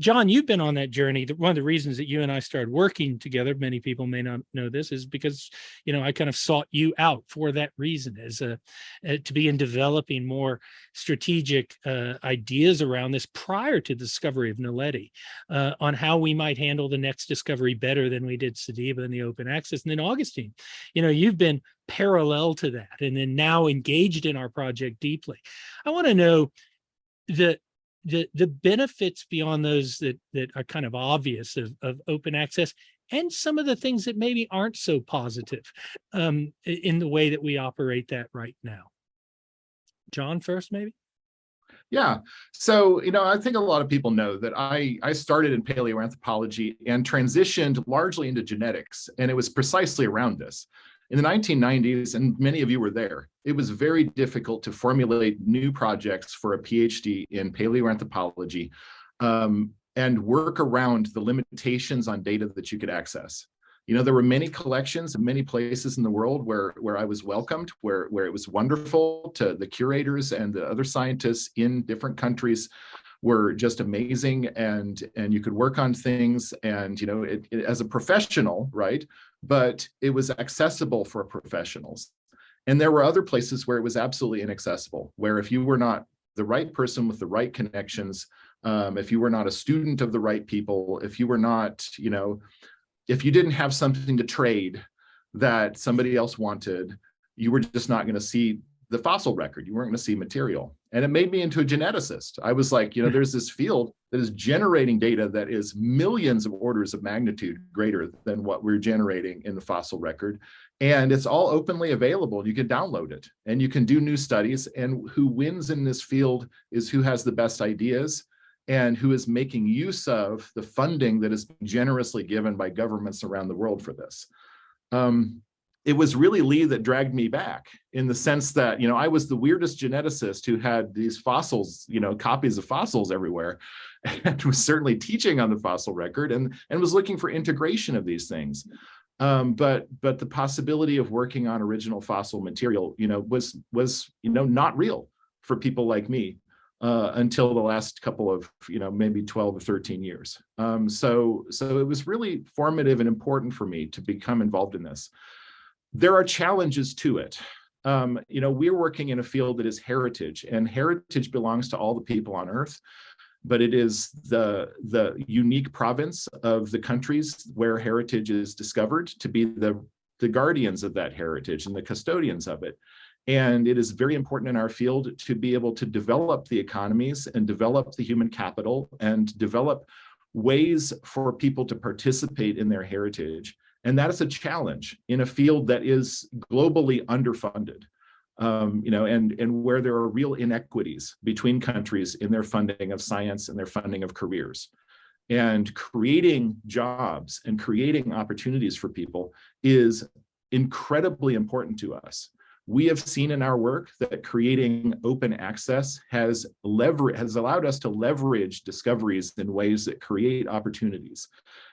John, you've been on that journey. One of the reasons that you and I started working together, many people may not know this, is because, I kind of sought you out for that reason, as to be in developing more strategic ideas around this prior to the discovery of Naledi, on how we might handle the next discovery better than we did Sediba and the open access. And then Augustine, you've been parallel to that, and then now engaged in our project deeply. I want to know the benefits beyond those that are kind of obvious of open access, and some of the things that maybe aren't so positive in the way that we operate that right now. John first, maybe? Yeah. So, I think a lot of people know that I started in paleoanthropology and transitioned largely into genetics, and it was precisely around this. In the 1990s, and many of you were there, it was very difficult to formulate new projects for a PhD in paleoanthropology and work around the limitations on data that you could access. There were many collections in many places in the world where I was welcomed, where it was wonderful. To the curators and the other scientists in different countries were just amazing, and you could work on things, and as a professional, right? But it was accessible for professionals. And there were other places where it was absolutely inaccessible, where if you were not the right person with the right connections, if you were not a student of the right people, if you were not, if you didn't have something to trade that somebody else wanted, you were just not going to see the fossil record. You weren't going to see material. And it made me into a geneticist. I was like, there's this field that is generating data that is millions of orders of magnitude greater than what we're generating in the fossil record. And it's all openly available. You can download it and you can do new studies. And who wins in this field is who has the best ideas and who is making use of the funding that is generously given by governments around the world for this. It was really Lee that dragged me back, in the sense that, I was the weirdest geneticist who had these fossils, copies of fossils everywhere, and was certainly teaching on the fossil record and was looking for integration of these things. But the possibility of working on original fossil material, was not real for people like me. until the last couple of, maybe 12 or 13 years. So it was really formative and important for me to become involved in this. There are challenges to it. We're working in a field that is heritage, and heritage belongs to all the people on Earth, but it is the unique province of the countries where heritage is discovered to be the guardians of that heritage and the custodians of it. And it is very important in our field to be able to develop the economies and develop the human capital and develop ways for people to participate in their heritage. And that is a challenge in a field that is globally underfunded, and where there are real inequities between countries in their funding of science and their funding of careers. And creating jobs and creating opportunities for people is incredibly important to us. We have seen in our work that creating open access has allowed us to leverage discoveries in ways that create opportunities.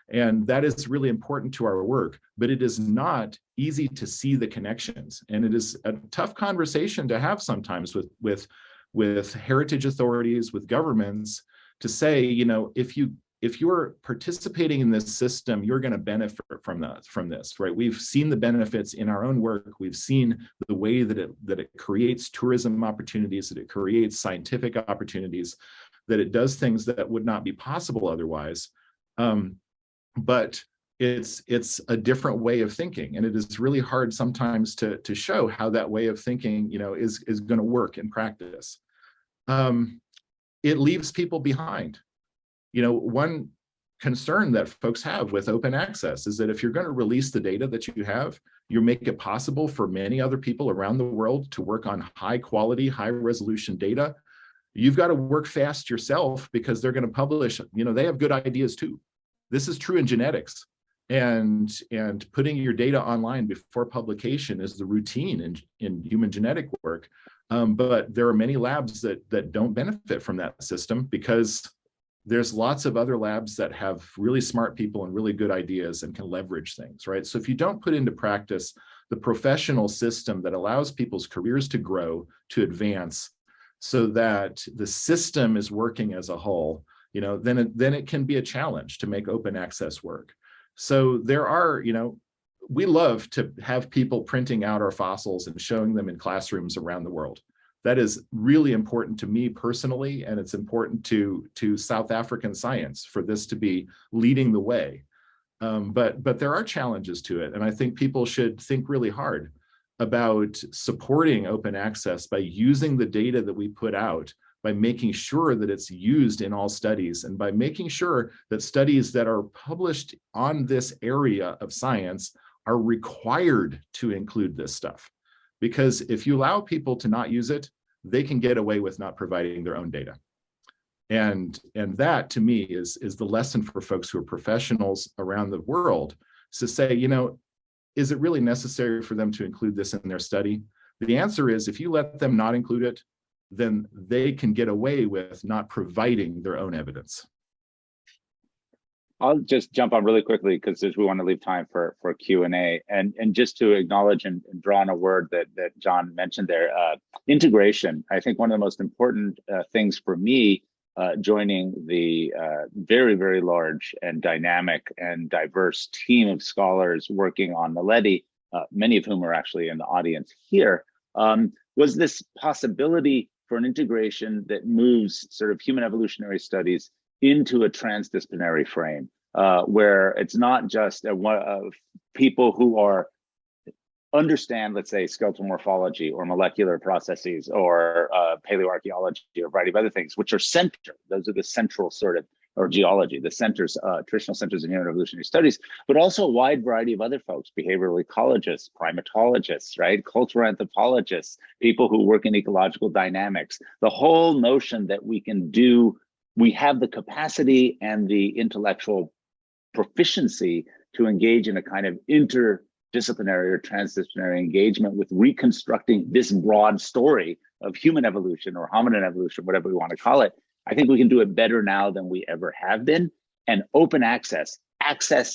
And that is really important to our work, but it is not easy to see the connections. And it is a tough conversation to have sometimes with heritage authorities, with governments, to say, if you're participating in this system, you're going to benefit from this, right? We've seen the benefits in our own work. We've seen the way that it creates tourism opportunities, that it creates scientific opportunities, that it does things that would not be possible otherwise. But it's a different way of thinking, and it is really hard sometimes to show how that way of thinking, is going to work in practice. It leaves people behind. One concern that folks have with open access is that if you're going to release the data that you have, you make it possible for many other people around the world to work on high quality, high resolution data. You've got to work fast yourself, because they're going to publish, they have good ideas too. This is true in genetics, and putting your data online before publication is the routine in human genetic work. But there are many labs that don't benefit from that system, because there's lots of other labs that have really smart people and really good ideas and can leverage things, right? So if you don't put into practice the professional system that allows people's careers to grow, to advance, so that the system is working as a whole, then it can be a challenge to make open access work. So there are, we love to have people printing out our fossils and showing them in classrooms around the world. That is really important to me personally, and it's important to South African science for this to be leading the way. But there are challenges to it, and I think people should think really hard about supporting open access by using the data that we put out, by making sure that it's used in all studies, and by making sure that studies that are published on this area of science are required to include this stuff. Because if you allow people to not use it, they can get away with not providing their own data. And that, to me, is the lesson for folks who are professionals around the world, to say, is it really necessary for them to include this in their study? The answer is, if you let them not include it, then they can get away with not providing their own evidence. I'll just jump on really quickly, because we want to leave time for Q&A, and just to acknowledge and draw on a word that John mentioned there, integration. I think one of the most important things for me joining the very, very large and dynamic and diverse team of scholars working on Naledi, many of whom are actually in the audience here, was this possibility for an integration that moves sort of human evolutionary studies into a transdisciplinary frame, where it's not just people who understand, let's say, skeletal morphology or molecular processes or paleoarchaeology or a variety of other things, which are central. Those are the central sort of, or geology, the centers, traditional centers in human evolutionary studies, but also a wide variety of other folks, behavioral ecologists, primatologists, right? Cultural anthropologists, people who work in ecological dynamics. The whole notion that we have the capacity and the intellectual proficiency to engage in a kind of interdisciplinary or transdisciplinary engagement with reconstructing this broad story of human evolution or hominin evolution, whatever we want to call it. I think we can do it better now than we ever have been. And open access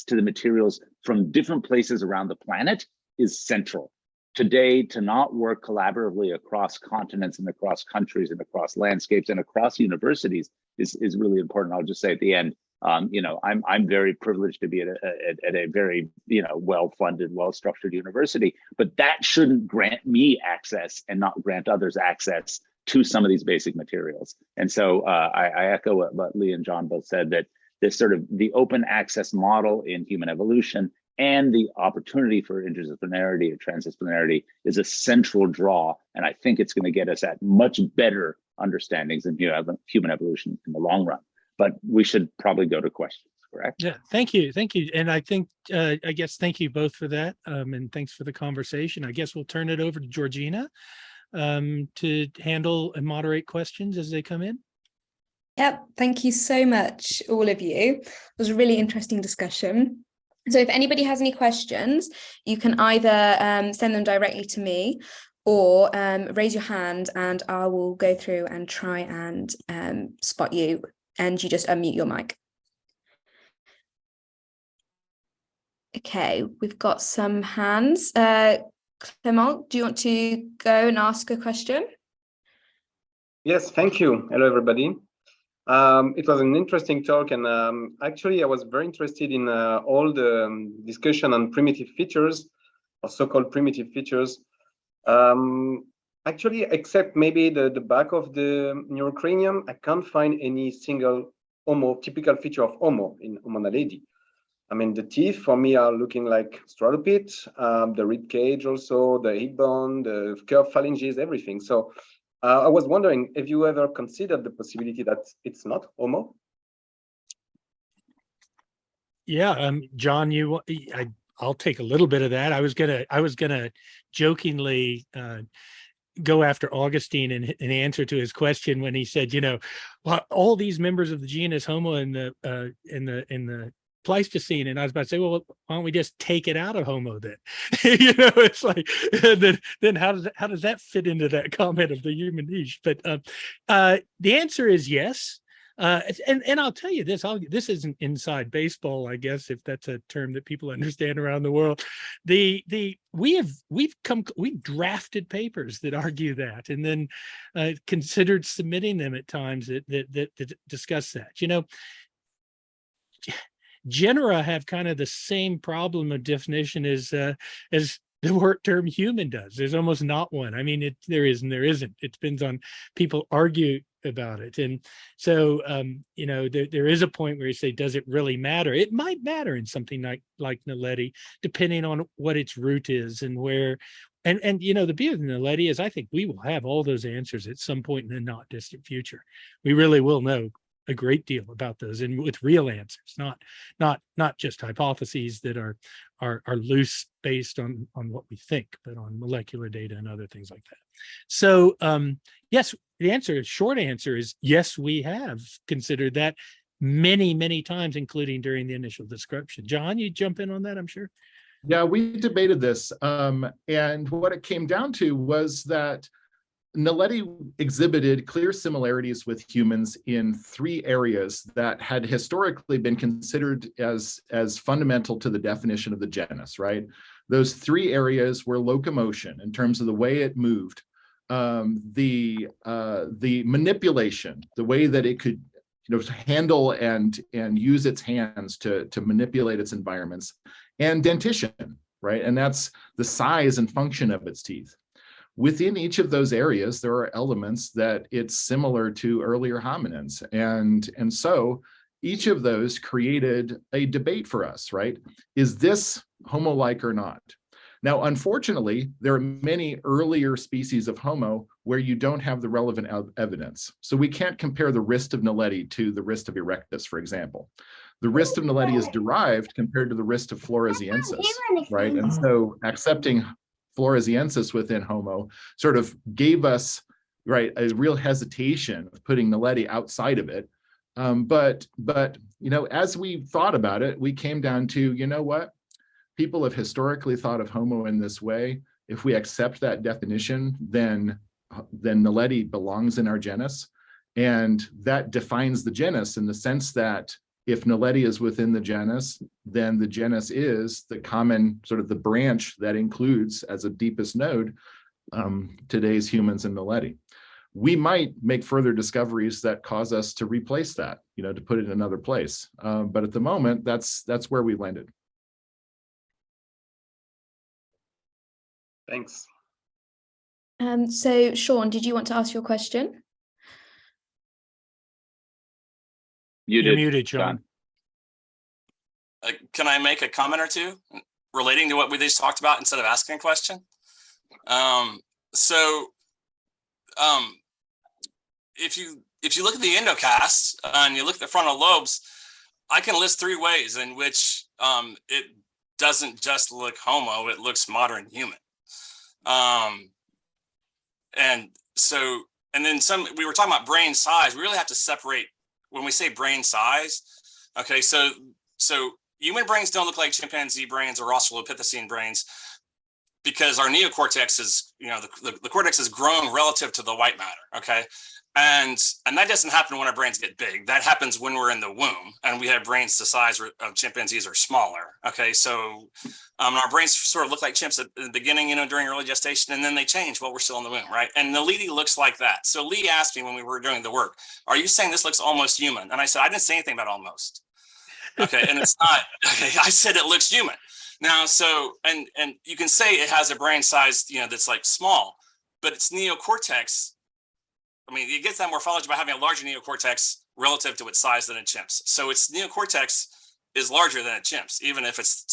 to the materials from different places around the planet is central. today, to not work collaboratively across continents and across countries and across landscapes and across universities is really important. I'll just say at the end, I'm very privileged to be at a very well-funded, well-structured university, but that shouldn't grant me access and not grant others access to some of these basic materials. And so I echo what Lee and John both said, that this sort of the open access model in human evolution and the opportunity for interdisciplinarity and transdisciplinarity is a central draw. And I think it's going to get us at much better understandings in human evolution in the long run. But we should probably go to questions, correct? Yeah, thank you. And I think, I guess, thank you both for that. And thanks for the conversation. I guess we'll turn it over to Georgina to handle and moderate questions as they come in. Yep, thank you so much, all of you. It was a really interesting discussion. So if anybody has any questions, you can either send them directly to me or raise your hand and I will go through and try and spot you, and you just unmute your mic. Okay, we've got some hands. Clement, do you want to go and ask a question? Yes, thank you. Hello, everybody. It was an interesting talk, and actually I was very interested in all the discussion on primitive features, or so-called primitive features. Actually, except maybe the back of the neurocranium, I can't find any single typical feature of Homo in Homo Naledi. I mean, the teeth for me are looking like stridopit, the rib cage also, the hip bone, the curved phalanges, everything. So I was wondering if you ever considered the possibility that it's not Homo? Yeah, John, I'll take a little bit of that. I was gonna jokingly go after Augustine in answer to his question when he said, well, all these members of the genus Homo in the Pleistocene, and I was about to say, well, why don't we just take it out of Homo then? It's like, then how does that fit into that comment of the human niche? But the answer is yes. And I'll tell you this, this isn't inside baseball, I guess, if that's a term that people understand around the world. We've drafted papers that argue that, and then considered submitting them at times that discuss that. Genera have kind of the same problem of definition as the word term human does. There's almost not one. I mean, there is and there isn't. It depends on people argue about it. And so, there is a point where you say, does it really matter? It might matter in something like Naledi, depending on what its root is and where. And the beauty of Naledi is I think we will have all those answers at some point in the not distant future. We really will know a great deal about those, and with real answers, not just hypotheses that are loose based on what we think, but on molecular data and other things like that. So yes, the short answer is yes, we have considered that many times, including during the initial description. John, you jump in on that, I'm sure. Yeah, we debated this, and what it came down to was that Naledi exhibited clear similarities with humans in 3 areas that had historically been considered as fundamental to the definition of the genus, right? Those 3 areas were locomotion in terms of the way it moved, the manipulation, the way that it could handle and use its hands to manipulate its environments, and dentition, right? And that's the size and function of its teeth. Within each of those areas, there are elements that it's similar to earlier hominins. And so each of those created a debate for us, right? Is this Homo-like or not? Now, unfortunately, there are many earlier species of Homo where you don't have the relevant evidence. So we can't compare the wrist of Naledi to the wrist of Erectus, for example. The wrist of Naledi is derived compared to the wrist of Floresiensis, right? And so accepting Floresiensis within Homo sort of gave us, right, a real hesitation of putting Naledi outside of it. But as we thought about it, we came down to, what? People have historically thought of Homo in this way. If we accept that definition, then Naledi belongs in our genus. And that defines the genus in the sense that If Naledi is within the genus, then the genus is the common sort of the branch that includes as a deepest node today's humans and Naledi. We might make further discoveries that cause us to replace that, to put it in another place. But at the moment, that's where we landed. Thanks. So Sean, did you want to ask your question? You're muted, John. Can I make a comment or two relating to what we just talked about instead of asking a question? If you look at the endocast and you look at the frontal lobes, I can list 3 ways in which it doesn't just look Homo, it looks modern human. And then we were talking about brain size. We really have to separate when we say brain size. Okay, so human brains don't look like chimpanzee brains or Australopithecine brains because our neocortex is, the cortex is grown relative to the white matter. Okay. And that doesn't happen when our brains get big. That happens when we're in the womb and we have brains the size of chimpanzees or smaller. Okay, so our brains sort of look like chimps at the beginning, during early gestation, and then they change while we're still in the womb, right? And Naledi looks like that. So Lee asked me when we were doing the work, "Are you saying this looks almost human?" And I said, "I didn't say anything about almost." Okay, and it's not. Okay, I said it looks human. Now, so and you can say it has a brain size, that's like small, but its neocortex. I mean, it gets that morphology by having a larger neocortex relative to its size than a chimp's. So its neocortex is larger than a chimp's, even if it's the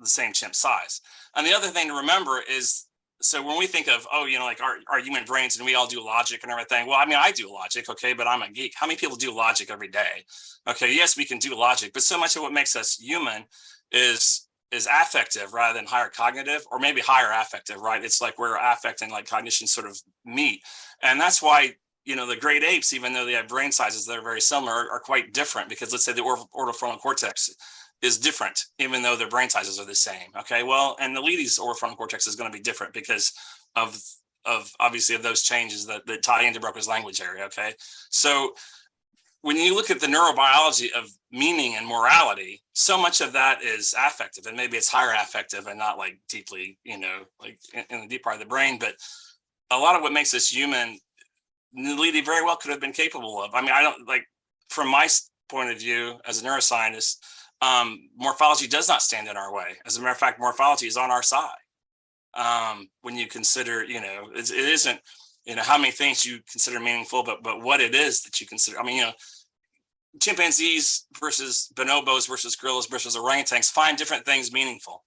same chimp size. And the other thing to remember is, so when we think of, like our human brains and we all do logic and everything, well, I mean, I do logic, okay, but I'm a geek. How many people do logic every day? Okay, yes, we can do logic, but so much of what makes us human is affective rather than higher cognitive, or maybe higher affective, right? It's like where affect and like cognition sort of meet. And that's why, the great apes, even though they have brain sizes that are very similar, are quite different, because let's say the orbitofrontal cortex is different, even though their brain sizes are the same. Okay, well, and the Naledi's orbitofrontal cortex is going to be different because of obviously of those changes that tie into Broca's language area. Okay, so when you look at the neurobiology of meaning and morality, so much of that is affective, and maybe it's higher affective and not like deeply, like in the deep part of the brain. But a lot of what makes us human, Naledi very well could have been capable of. I mean, I don't like, from my point of view as a neuroscientist, morphology does not stand in our way. As a matter of fact, morphology is on our side. When you consider, it isn't, how many things you consider meaningful, but what it is that you consider. I mean, chimpanzees versus bonobos versus gorillas versus orangutans find different things meaningful,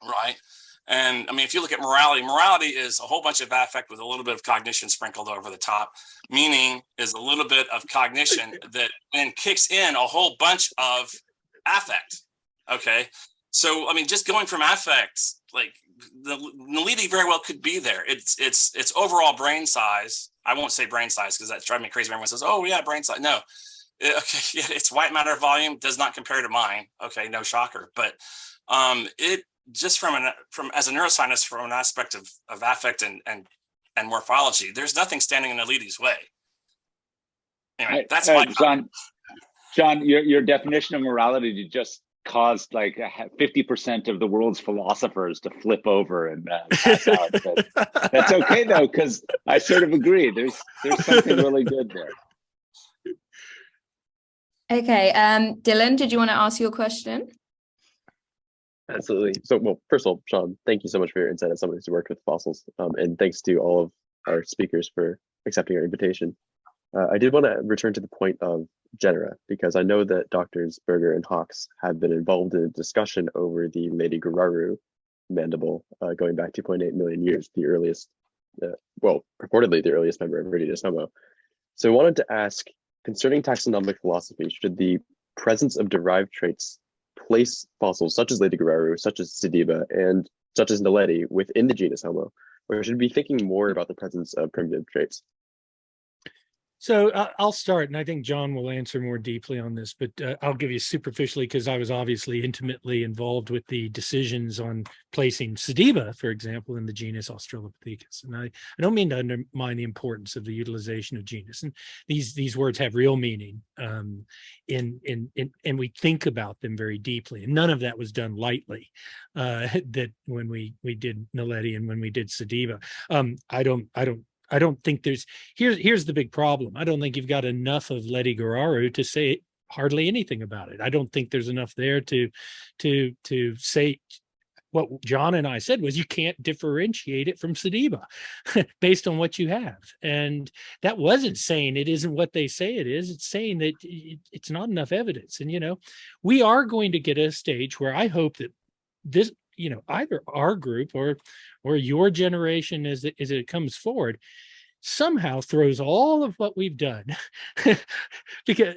right? And I mean, if you look at morality is a whole bunch of affect with a little bit of cognition sprinkled over the top. Meaning is a little bit of cognition that then kicks in a whole bunch of affect. Okay, so I mean, just going from affects, like the Naledi very well could be there. It's overall brain size. I won't say brain size because that's driving me crazy. Everyone says, "Oh yeah, brain size." No, okay, yeah, its white matter volume does not compare to mine. Okay, no shocker. But it just from as a neuroscientist, from an aspect of affect and morphology, there's nothing standing in Naledi's way. Anyway, that's my John, your definition of morality just caused like 50% of the world's philosophers to flip over and pass out. But that's okay though, because I sort of agree. There's something really good there. Okay, Dylan, did you want to ask your question? Absolutely. So, well, first of all, Sean, thank you so much for your insight as someone who's worked with fossils, and thanks to all of our speakers for accepting our invitation. I did want to return to the point of genera, because I know that Drs. Berger and Haws have been involved in a discussion over the Naledi-Guraru mandible going back 2.8 million years, the earliest, well, purportedly the earliest member of Iridius Homo. So I wanted to ask, concerning taxonomic philosophy, should the presence of derived traits place fossils such as Naledi-Guraru, such as Sediba, and such as Naledi within the genus Homo, or should we be thinking more about the presence of primitive traits? So I'll start, and I think John will answer more deeply on this, but I'll give you superficially, because I was obviously intimately involved with the decisions on placing Sediba, for example, in the genus Australopithecus. And I don't mean to undermine the importance of the utilization of genus. And these words have real meaning, and we think about them very deeply. And none of that was done lightly. That when we did Naledi and when we did Sediba, I don't think here's the big problem. I don't think you've got enough of Ledi Gararu to say hardly anything about it. I don't think there's enough there to say what John and I said was you can't differentiate it from Sediba based on what you have. And that wasn't saying it isn't what they say it is. It's saying that it's not enough evidence. And, we are going to get a stage where I hope that this, either our group or your generation as it comes forward somehow throws all of what we've done because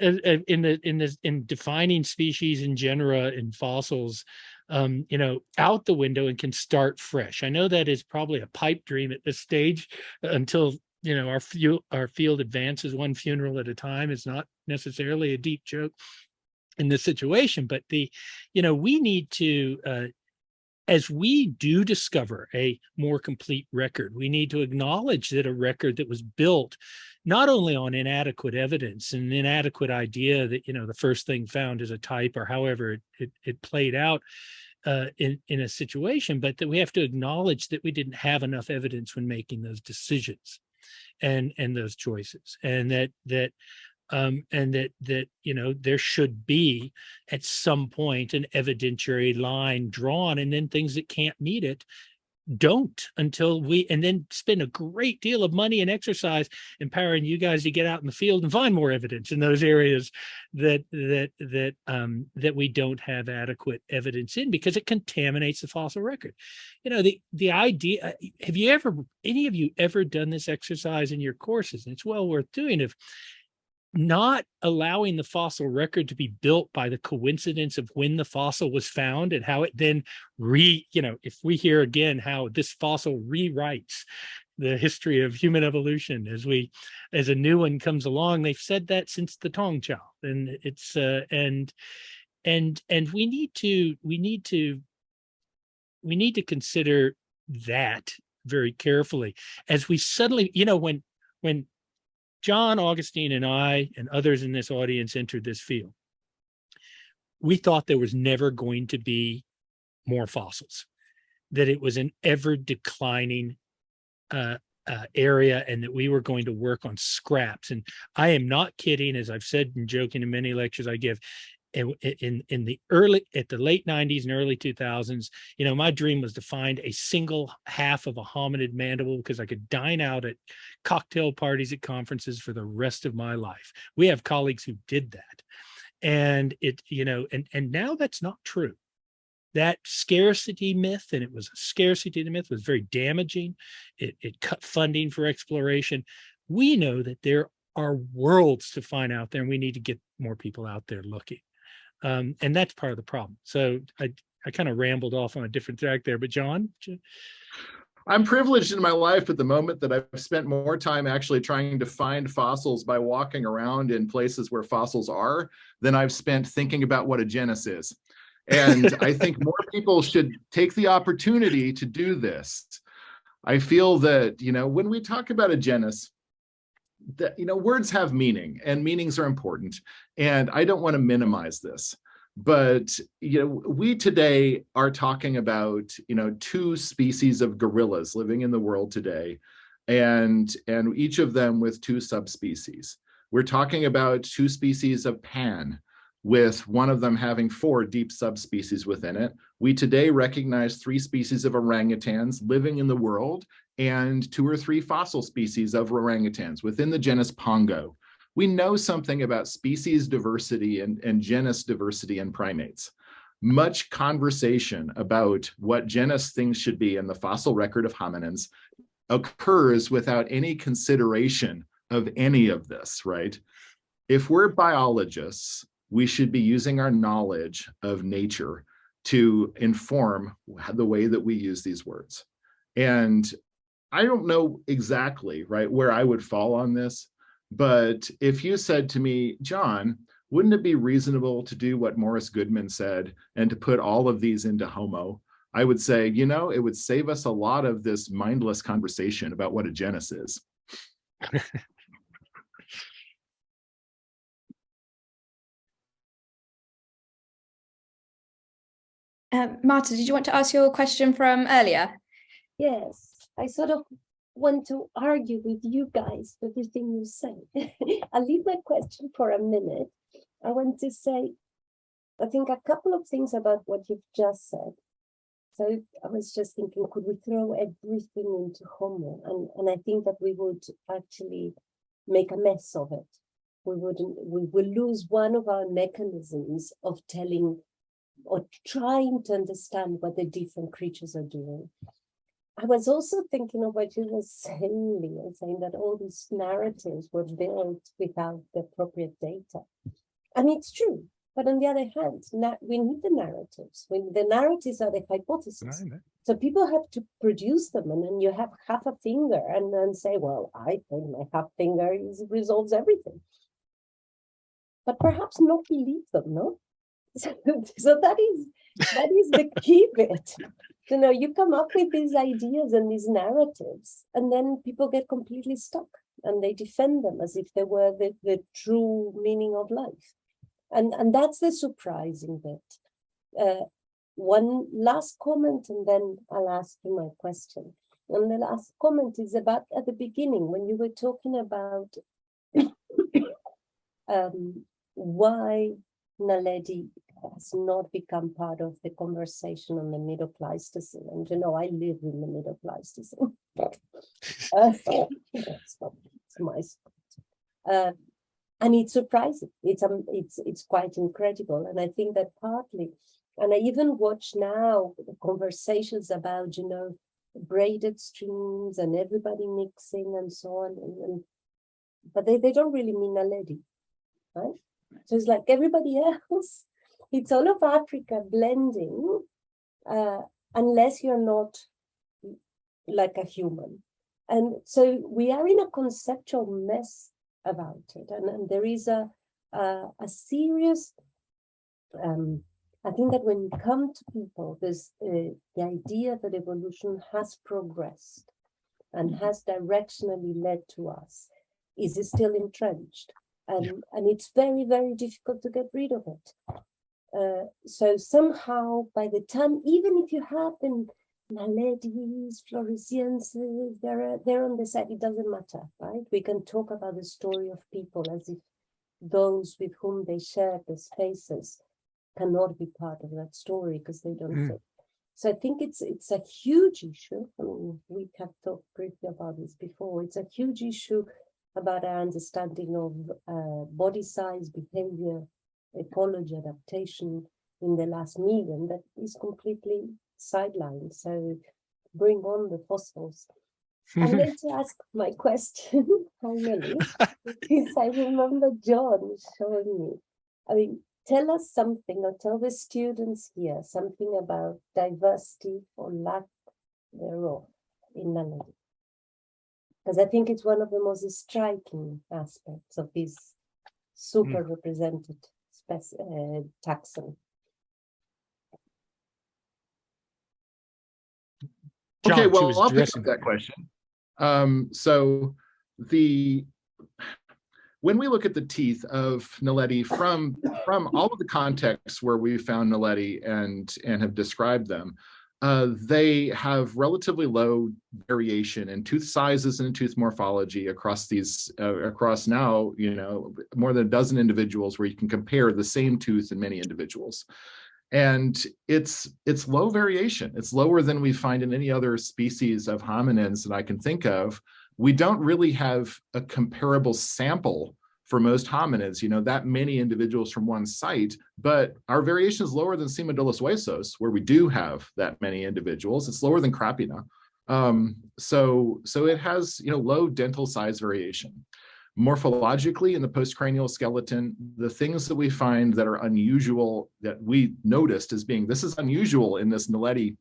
in defining species and genera and fossils, out the window and can start fresh. I know that is probably a pipe dream at this stage until our field advances one funeral at a time. It's not necessarily a deep joke in this situation, but we need to as we do discover a more complete record, we need to acknowledge that a record that was built not only on inadequate evidence, an inadequate idea that, the first thing found is a type or however it played out in a situation, but that we have to acknowledge that we didn't have enough evidence when making those decisions and those choices, and that there should be at some point an evidentiary line drawn, and then things that can't meet it don't, and then spend a great deal of money and exercise empowering you guys to get out in the field and find more evidence in those areas that we don't have adequate evidence in, because it contaminates the fossil record. The idea, have any of you ever done this exercise in your courses? And it's well worth doing. If not allowing the fossil record to be built by the coincidence of when the fossil was found and how it then if we hear again how this fossil rewrites the history of human evolution as a new one comes along. They've said that since the Tongchow, and it's and we need to consider that very carefully as we suddenly, when John, Augustine, and I, and others in this audience entered this field, we thought there was never going to be more fossils, that it was an ever declining area, and that we were going to work on scraps. And I am not kidding, as I've said and joking in many lectures I give. At the late 90s and early 2000s, my dream was to find a single half of a hominid mandible, because I could dine out at cocktail parties at conferences for the rest of my life. We have colleagues who did that. And and now that's not true. That scarcity myth, and it was a scarcity myth, was very damaging. It cut funding for exploration. We know that there are worlds to find out there, and we need to get more people out there looking. And that's part of the problem. So I kind of rambled off on a different track there, but John? I'm privileged in my life at the moment that I've spent more time actually trying to find fossils by walking around in places where fossils are than I've spent thinking about what a genus is. And I think more people should take the opportunity to do this. I feel that, when we talk about a genus, that words have meaning, and meanings are important, and I don't want to minimize this, but we today are talking about 2 species of gorillas living in the world today, and each of them with 2 subspecies. We're talking about 2 species of Pan, with one of them having 4 deep subspecies within it. We today recognize 3 species of orangutans living in the world, and 2 or 3 fossil species of orangutans within the genus Pongo. We know something about species diversity and genus diversity in primates. Much conversation about what genus things should be in the fossil record of hominins occurs without any consideration of any of this, right? If we're biologists, we should be using our knowledge of nature to inform the way that we use these words. And I don't know exactly, right, where I would fall on this, But if you said to me, John, wouldn't it be reasonable to do what Morris Goodman said and to put all of these into Homo? I would say, you know, it would save us a lot of this mindless conversation about what a genus is. Marta, did you want to ask your question from earlier? Yes, I sort of want to argue with you guys for everything you say. I'll leave my question for a minute. I want to say, I think a couple of things about what you've just said. So I was just thinking, could we throw everything into Homo? And I think that we would actually make a mess of it. We will lose one of our mechanisms of telling or trying to understand what the different creatures are doing. I was also thinking of what you were saying, Lee, and saying that all these narratives were built without the appropriate data. And it's true. But on the other hand, we need the narratives. When the narratives are the hypotheses. So people have to produce them, and then you have half a finger and then say, well, I think my half finger resolves everything. But perhaps not believe them, no? So that is the key bit. You know, you come up with these ideas and these narratives, and then people get completely stuck and they defend them as if they were the true meaning of life. And that's the surprising bit. One last comment, and then I'll ask you my question. And the last comment is about at the beginning, when you were talking about why Naledi has not become part of the conversation on the Middle Pleistocene. And you know, I live in the Middle Pleistocene. It's my spot. And it's surprising. It's quite incredible. And I think that partly, and I even watch now the conversations about, you know, braided streams and everybody mixing and so on. But they don't really mean Naledi, right? So it's like everybody else. It's all of Africa blending, unless you're not like a human. And so we are in a conceptual mess about it. And there is a serious, I think that when you come to people, there's the idea that evolution has progressed and has directionally led to us is still entrenched. And it's very, very difficult to get rid of it. So somehow, by the time, even if you have the Naledis, Floresienses, they're on the side, it doesn't matter, right? We can talk about the story of people as if those with whom they share the spaces cannot be part of that story because they don't fit. So I think it's a huge issue. I mean, we have talked briefly about this before. It's a huge issue about our understanding of body size, behavior, ecology, adaptation in the last million that is completely sidelined. So bring on the fossils. I'm going to ask my question finally, because I remember John showing me. I mean, tell us something, or tell the students here something about diversity or lack thereof in Naledi. Because I think it's one of the most striking aspects of this super represented taxon. Okay, John, well, I'll pick up that question. When we look at the teeth of Naledi from all of the contexts where we found Naledi and have described them, they have relatively low variation in tooth sizes and tooth morphology across these across now, you know, more than a dozen individuals where you can compare the same tooth in many individuals. And it's low variation. It's lower than we find in any other species of hominins that I can think of. We don't really have a comparable sample for most hominids, you know, that many individuals from one site, but our variation is lower than Cima de los Huesos, where we do have that many individuals. It's lower than Crapina. So it has, you know, low dental size variation. Morphologically, in the postcranial skeleton, the things that we find that are unusual, that we noticed as being, this is unusual in this Naledi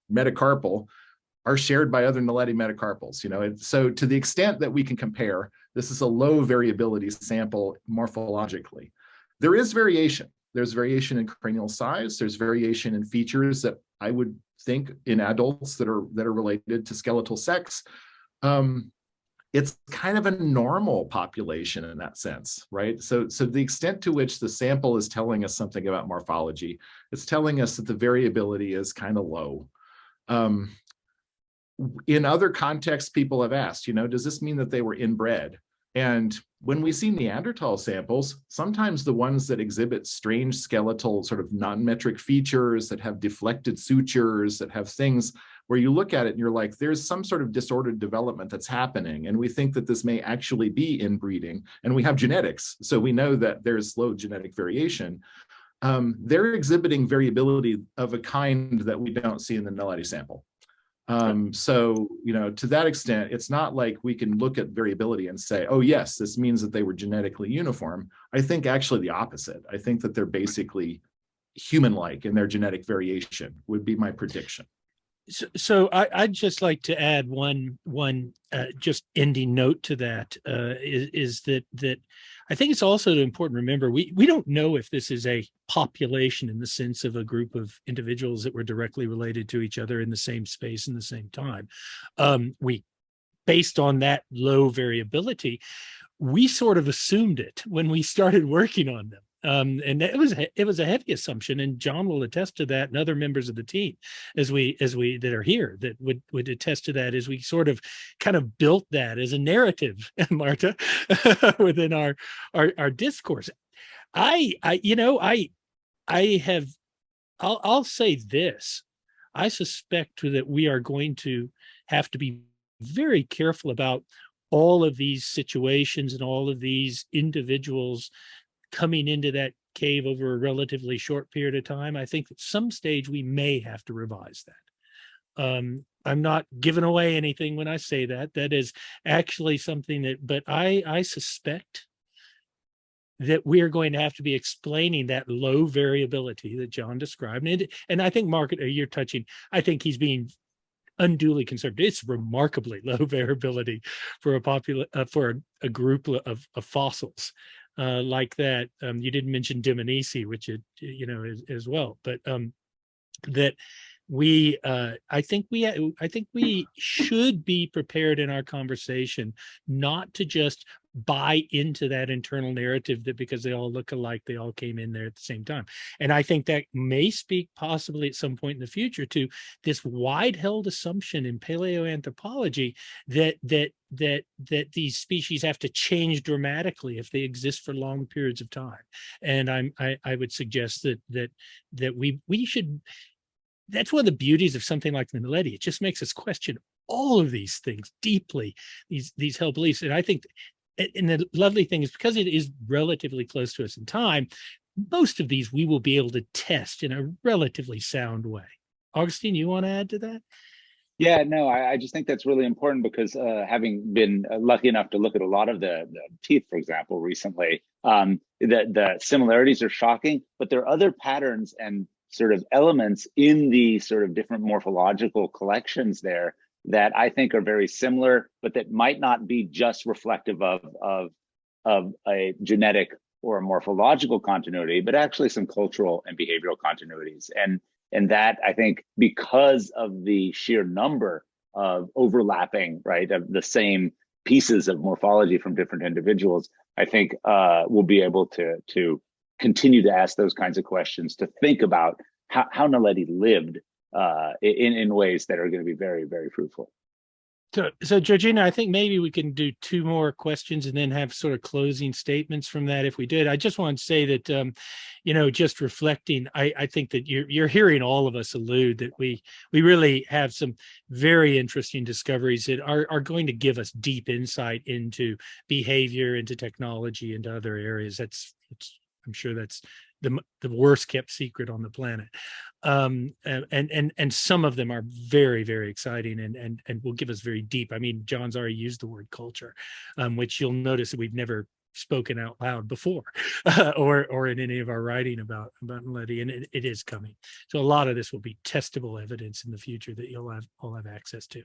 metacarpal, are shared by other Naledi metacarpals, you know. So to the extent that we can compare, This is a low variability sample morphologically. There is variation. There's variation in cranial size. There's variation in features that I would think in adults that are related to skeletal sex. It's kind of a normal population in that sense, right? So the extent to which the sample is telling us something about morphology, it's telling us that the variability is kind of low. In other contexts, people have asked, does this mean that they were inbred? And when we see Neanderthal samples, sometimes the ones that exhibit strange skeletal sort of non-metric features, that have deflected sutures, that have things where you look at it and you're like, there's some sort of disordered development that's happening. And we think that this may actually be inbreeding. And we have genetics, so we know that there's low genetic variation. They're exhibiting variability of a kind that we don't see in the Naledi sample. So, to that extent, it's not like we can look at variability and say, oh, yes, this means that they were genetically uniform. I think actually the opposite. I think that they're basically human-like in their genetic variation would be my prediction. So I'd just like to add one just ending note to that, is that I think it's also important to remember we don't know if this is a population in the sense of a group of individuals that were directly related to each other in the same space in the same time. Based on that low variability, we sort of assumed it when we started working on them. And it was a heavy assumption, and John will attest to that, and other members of the team as we that are here that would attest to that, as we sort of kind of built that as a narrative, Marta, within our discourse. I'll say this. I suspect that we are going to have to be very careful about all of these situations and all of these individuals coming into that cave over a relatively short period of time. I think at some stage we may have to revise that. I'm not giving away anything when I say that. That is actually something but I suspect that we are going to have to be explaining that low variability that John described. And I think, Mark, you're touching, I think he's being unduly conservative. It's remarkably low variability for a group of fossils. Like that. You didn't mention Dmanisi, which as well, but that I think we should be prepared in our conversation not to just buy into that internal narrative that because they all look alike, they all came in there at the same time. And I think that may speak possibly at some point in the future to this wide-held assumption in paleoanthropology that these species have to change dramatically if they exist for long periods of time. And I would suggest that we should. That's one of the beauties of something like the Naledi. It just makes us question all of these things deeply, these held beliefs. And I think, and the lovely thing is, because it is relatively close to us in time, most of these we will be able to test in a relatively sound way. Augustine, you want to add to that? Yeah, no, I just think that's really important because having been lucky enough to look at a lot of the teeth, for example, recently, the similarities are shocking, but there are other patterns and sort of elements in the sort of different morphological collections there that I think are very similar, but that might not be just reflective of a genetic or a morphological continuity, but actually some cultural and behavioral continuities. And that, I think, because of the sheer number of overlapping, right, of the same pieces of morphology from different individuals, I think we'll be able to continue to ask those kinds of questions, to think about how Naledi lived in ways that are going to be very, very fruitful. So Georgina, I think maybe we can do two more questions and then have sort of closing statements from that if we did. I just want to say that, just reflecting, I think that you're hearing all of us allude that we really have some very interesting discoveries that are going to give us deep insight into behavior, into technology, into other areas. I'm sure that's the worst kept secret on the planet. And some of them are very, very exciting and will give us very deep. I mean, John's already used the word culture, which you'll notice that we've never spoken out loud before, or in any of our writing about Naledi, and it is coming. So a lot of this will be testable evidence in the future that you'll all have access to.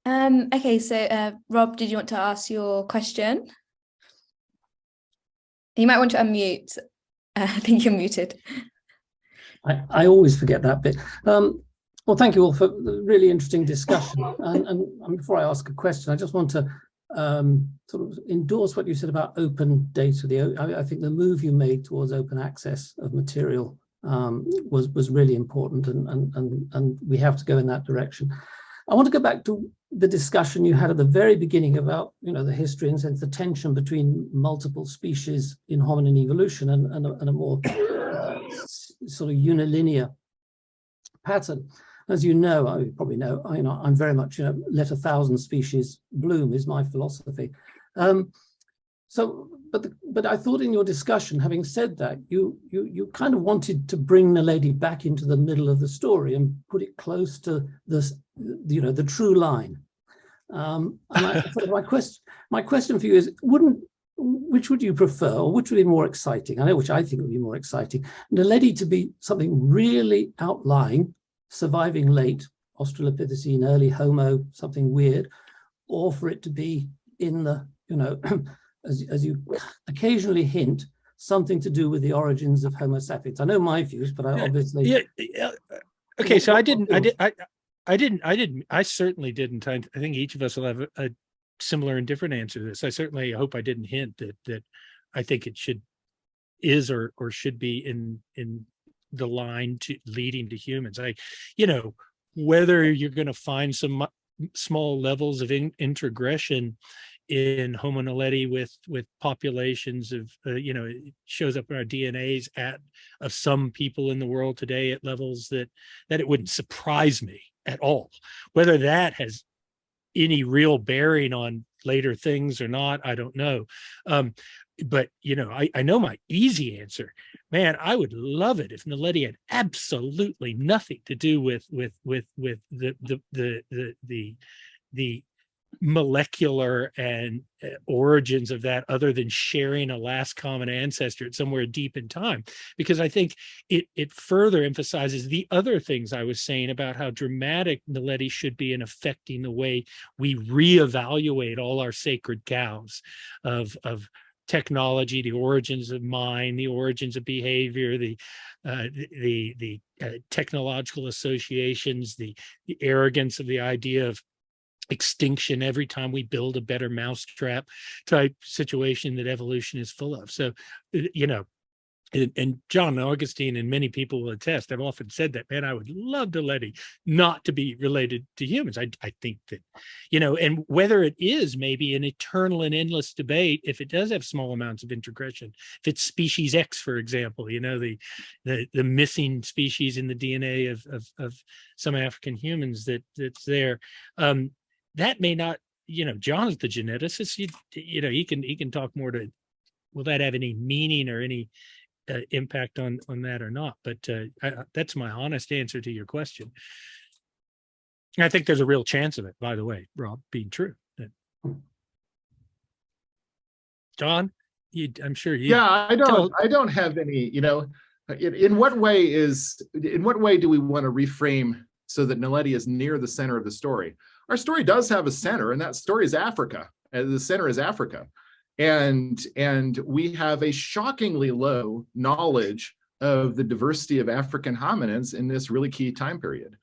Okay, so Rob, did you want to ask your question? You might want to unmute. I think you're muted. I always forget that bit. Well, thank you all for the really interesting discussion. And before I ask a question, I just want to sort of endorse what you said about open data. I think the move you made towards open access of material was really important, and we have to go in that direction. I want to go back to the discussion you had at the very beginning about, the history and sense the tension between multiple species in hominin evolution and a more sort of unilinear pattern. As you know, you probably know, I'm very much, let 1,000 species bloom is my philosophy. But I thought in your discussion, having said that, you kind of wanted to bring Naledi back into the middle of the story and put it close to the true line. And my question for you is, which would you prefer, or which would be more exciting? I know which I think would be more exciting. Naledi to be something really outlying, surviving late, Australopithecine, early Homo, something weird, or for it to be in the, as you occasionally hint, something to do with the origins of Homo sapiens. I know my views, but I obviously. Yeah. Okay, so I certainly didn't. I think each of us will have a similar and different answer to this. I certainly hope I didn't hint that I think it is or should be in the line to leading to humans. Whether you're going to find some small levels of introgression in Homo naledi with populations of it shows up in our DNAs of some people in the world today at levels that it wouldn't surprise me at all. Whether that has any real bearing on later things or not, I don't know. But I know my easy answer. Man, I would love it if Naledi had absolutely nothing to do with the molecular and origins of that, other than sharing a last common ancestor somewhere deep in time, because I think it further emphasizes the other things I was saying about how dramatic Naledi should be in affecting the way we reevaluate all our sacred cows of technology, the origins of mind, the origins of behavior, the technological associations, the arrogance of the idea of extinction every time we build a better mousetrap type situation that evolution is full of. So, and John and Augustine and many people will attest, I've often said that, man, I would love Naledi not to be related to humans. I think that, and whether it is maybe an eternal and endless debate, if it does have small amounts of introgression, if it's species X, for example, the missing species in the DNA of some African humans that's there, that may not, John's the geneticist, he can talk more to, will that have any meaning or any impact on that or not? But that's my honest answer to your question. And I think there's a real chance of it, by the way, Rob, being true. John, I'm sure you. Yeah, I don't have any. In what way do we want to reframe so that Naledi is near the center of the story? Our story does have a center, and that story is Africa. The center is Africa. And we have a shockingly low knowledge of the diversity of African hominins in this really key time period.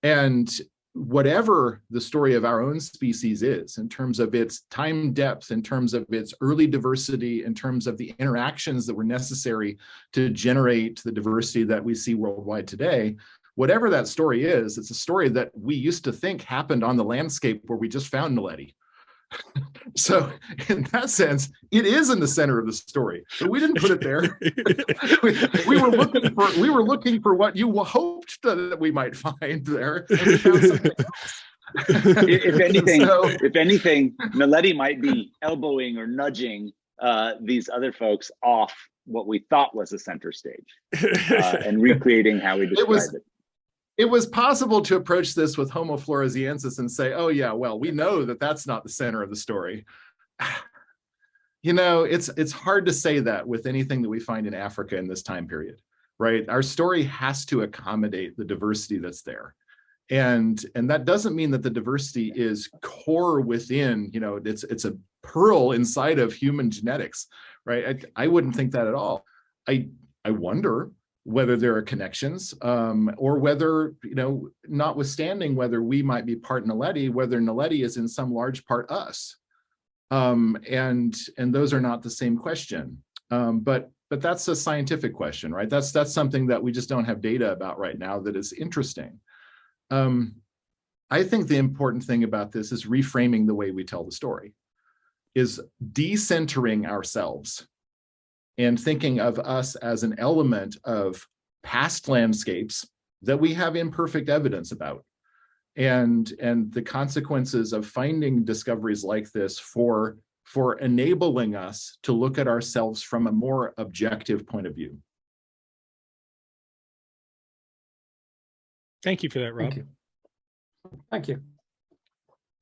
And whatever the story of our own species is, in terms of its time depth, in terms of its early diversity, in terms of the interactions that were necessary to generate the diversity that we see worldwide today, whatever that story is, it's a story that we used to think happened on the landscape where we just found Naledi. So in that sense, it is in the center of the story, but we didn't put it there. we were looking for what you hoped that we might find there. And we found something else. If anything, Naledi might be elbowing or nudging these other folks off what we thought was a center stage and recreating how we described it. It was possible to approach this with Homo floresiensis and say, oh yeah, well, we know that that's not the center of the story. It's hard to say that with anything that we find in Africa in this time period, right? Our story has to accommodate the diversity that's there. And that doesn't mean that the diversity is core within, it's a pearl inside of human genetics, right? I wouldn't think that at all. I wonder whether there are connections, or whether, notwithstanding whether we might be part Naledi, whether Naledi is in some large part us. And those are not the same question. But that's a scientific question, right? That's something that we just don't have data about right now that is interesting. I think the important thing about this is reframing the way we tell the story, is decentering ourselves and thinking of us as an element of past landscapes that we have imperfect evidence about. And the consequences of finding discoveries like this for enabling us to look at ourselves from a more objective point of view. Thank you for that, Rob. Thank you. Thank you.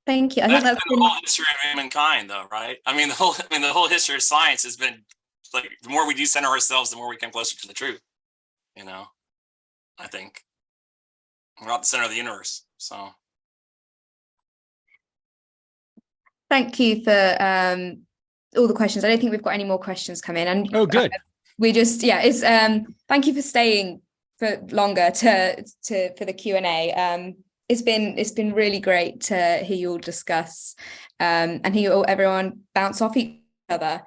Thank you. I think That's that's been the whole history of humankind, though, right? I mean, the whole history of science has been like, the more we decenter ourselves, the more we come closer to the truth. I think we're not the center of the universe. So thank you for all the questions. I don't think we've got any more questions come in. And oh, good. We just, it's thank you for staying for longer for the Q&A. It's been really great to hear you all discuss and hear everyone bounce off each other.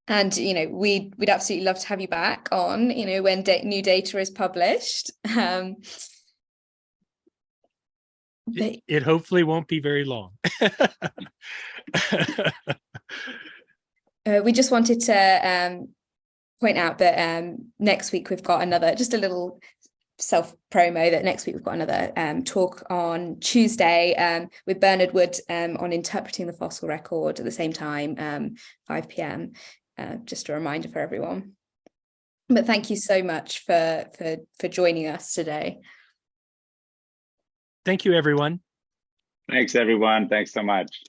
And we'd absolutely love to have you back on, when new data is published. It hopefully won't be very long. We just wanted to point out that next week we've got another, just a little self-promo, that next week we've got another talk on Tuesday with Bernard Wood on interpreting the fossil record at the same time, 5 p.m. Just a reminder for everyone. But thank you so much for joining us today. Thank you, everyone. Thanks, everyone. Thanks so much.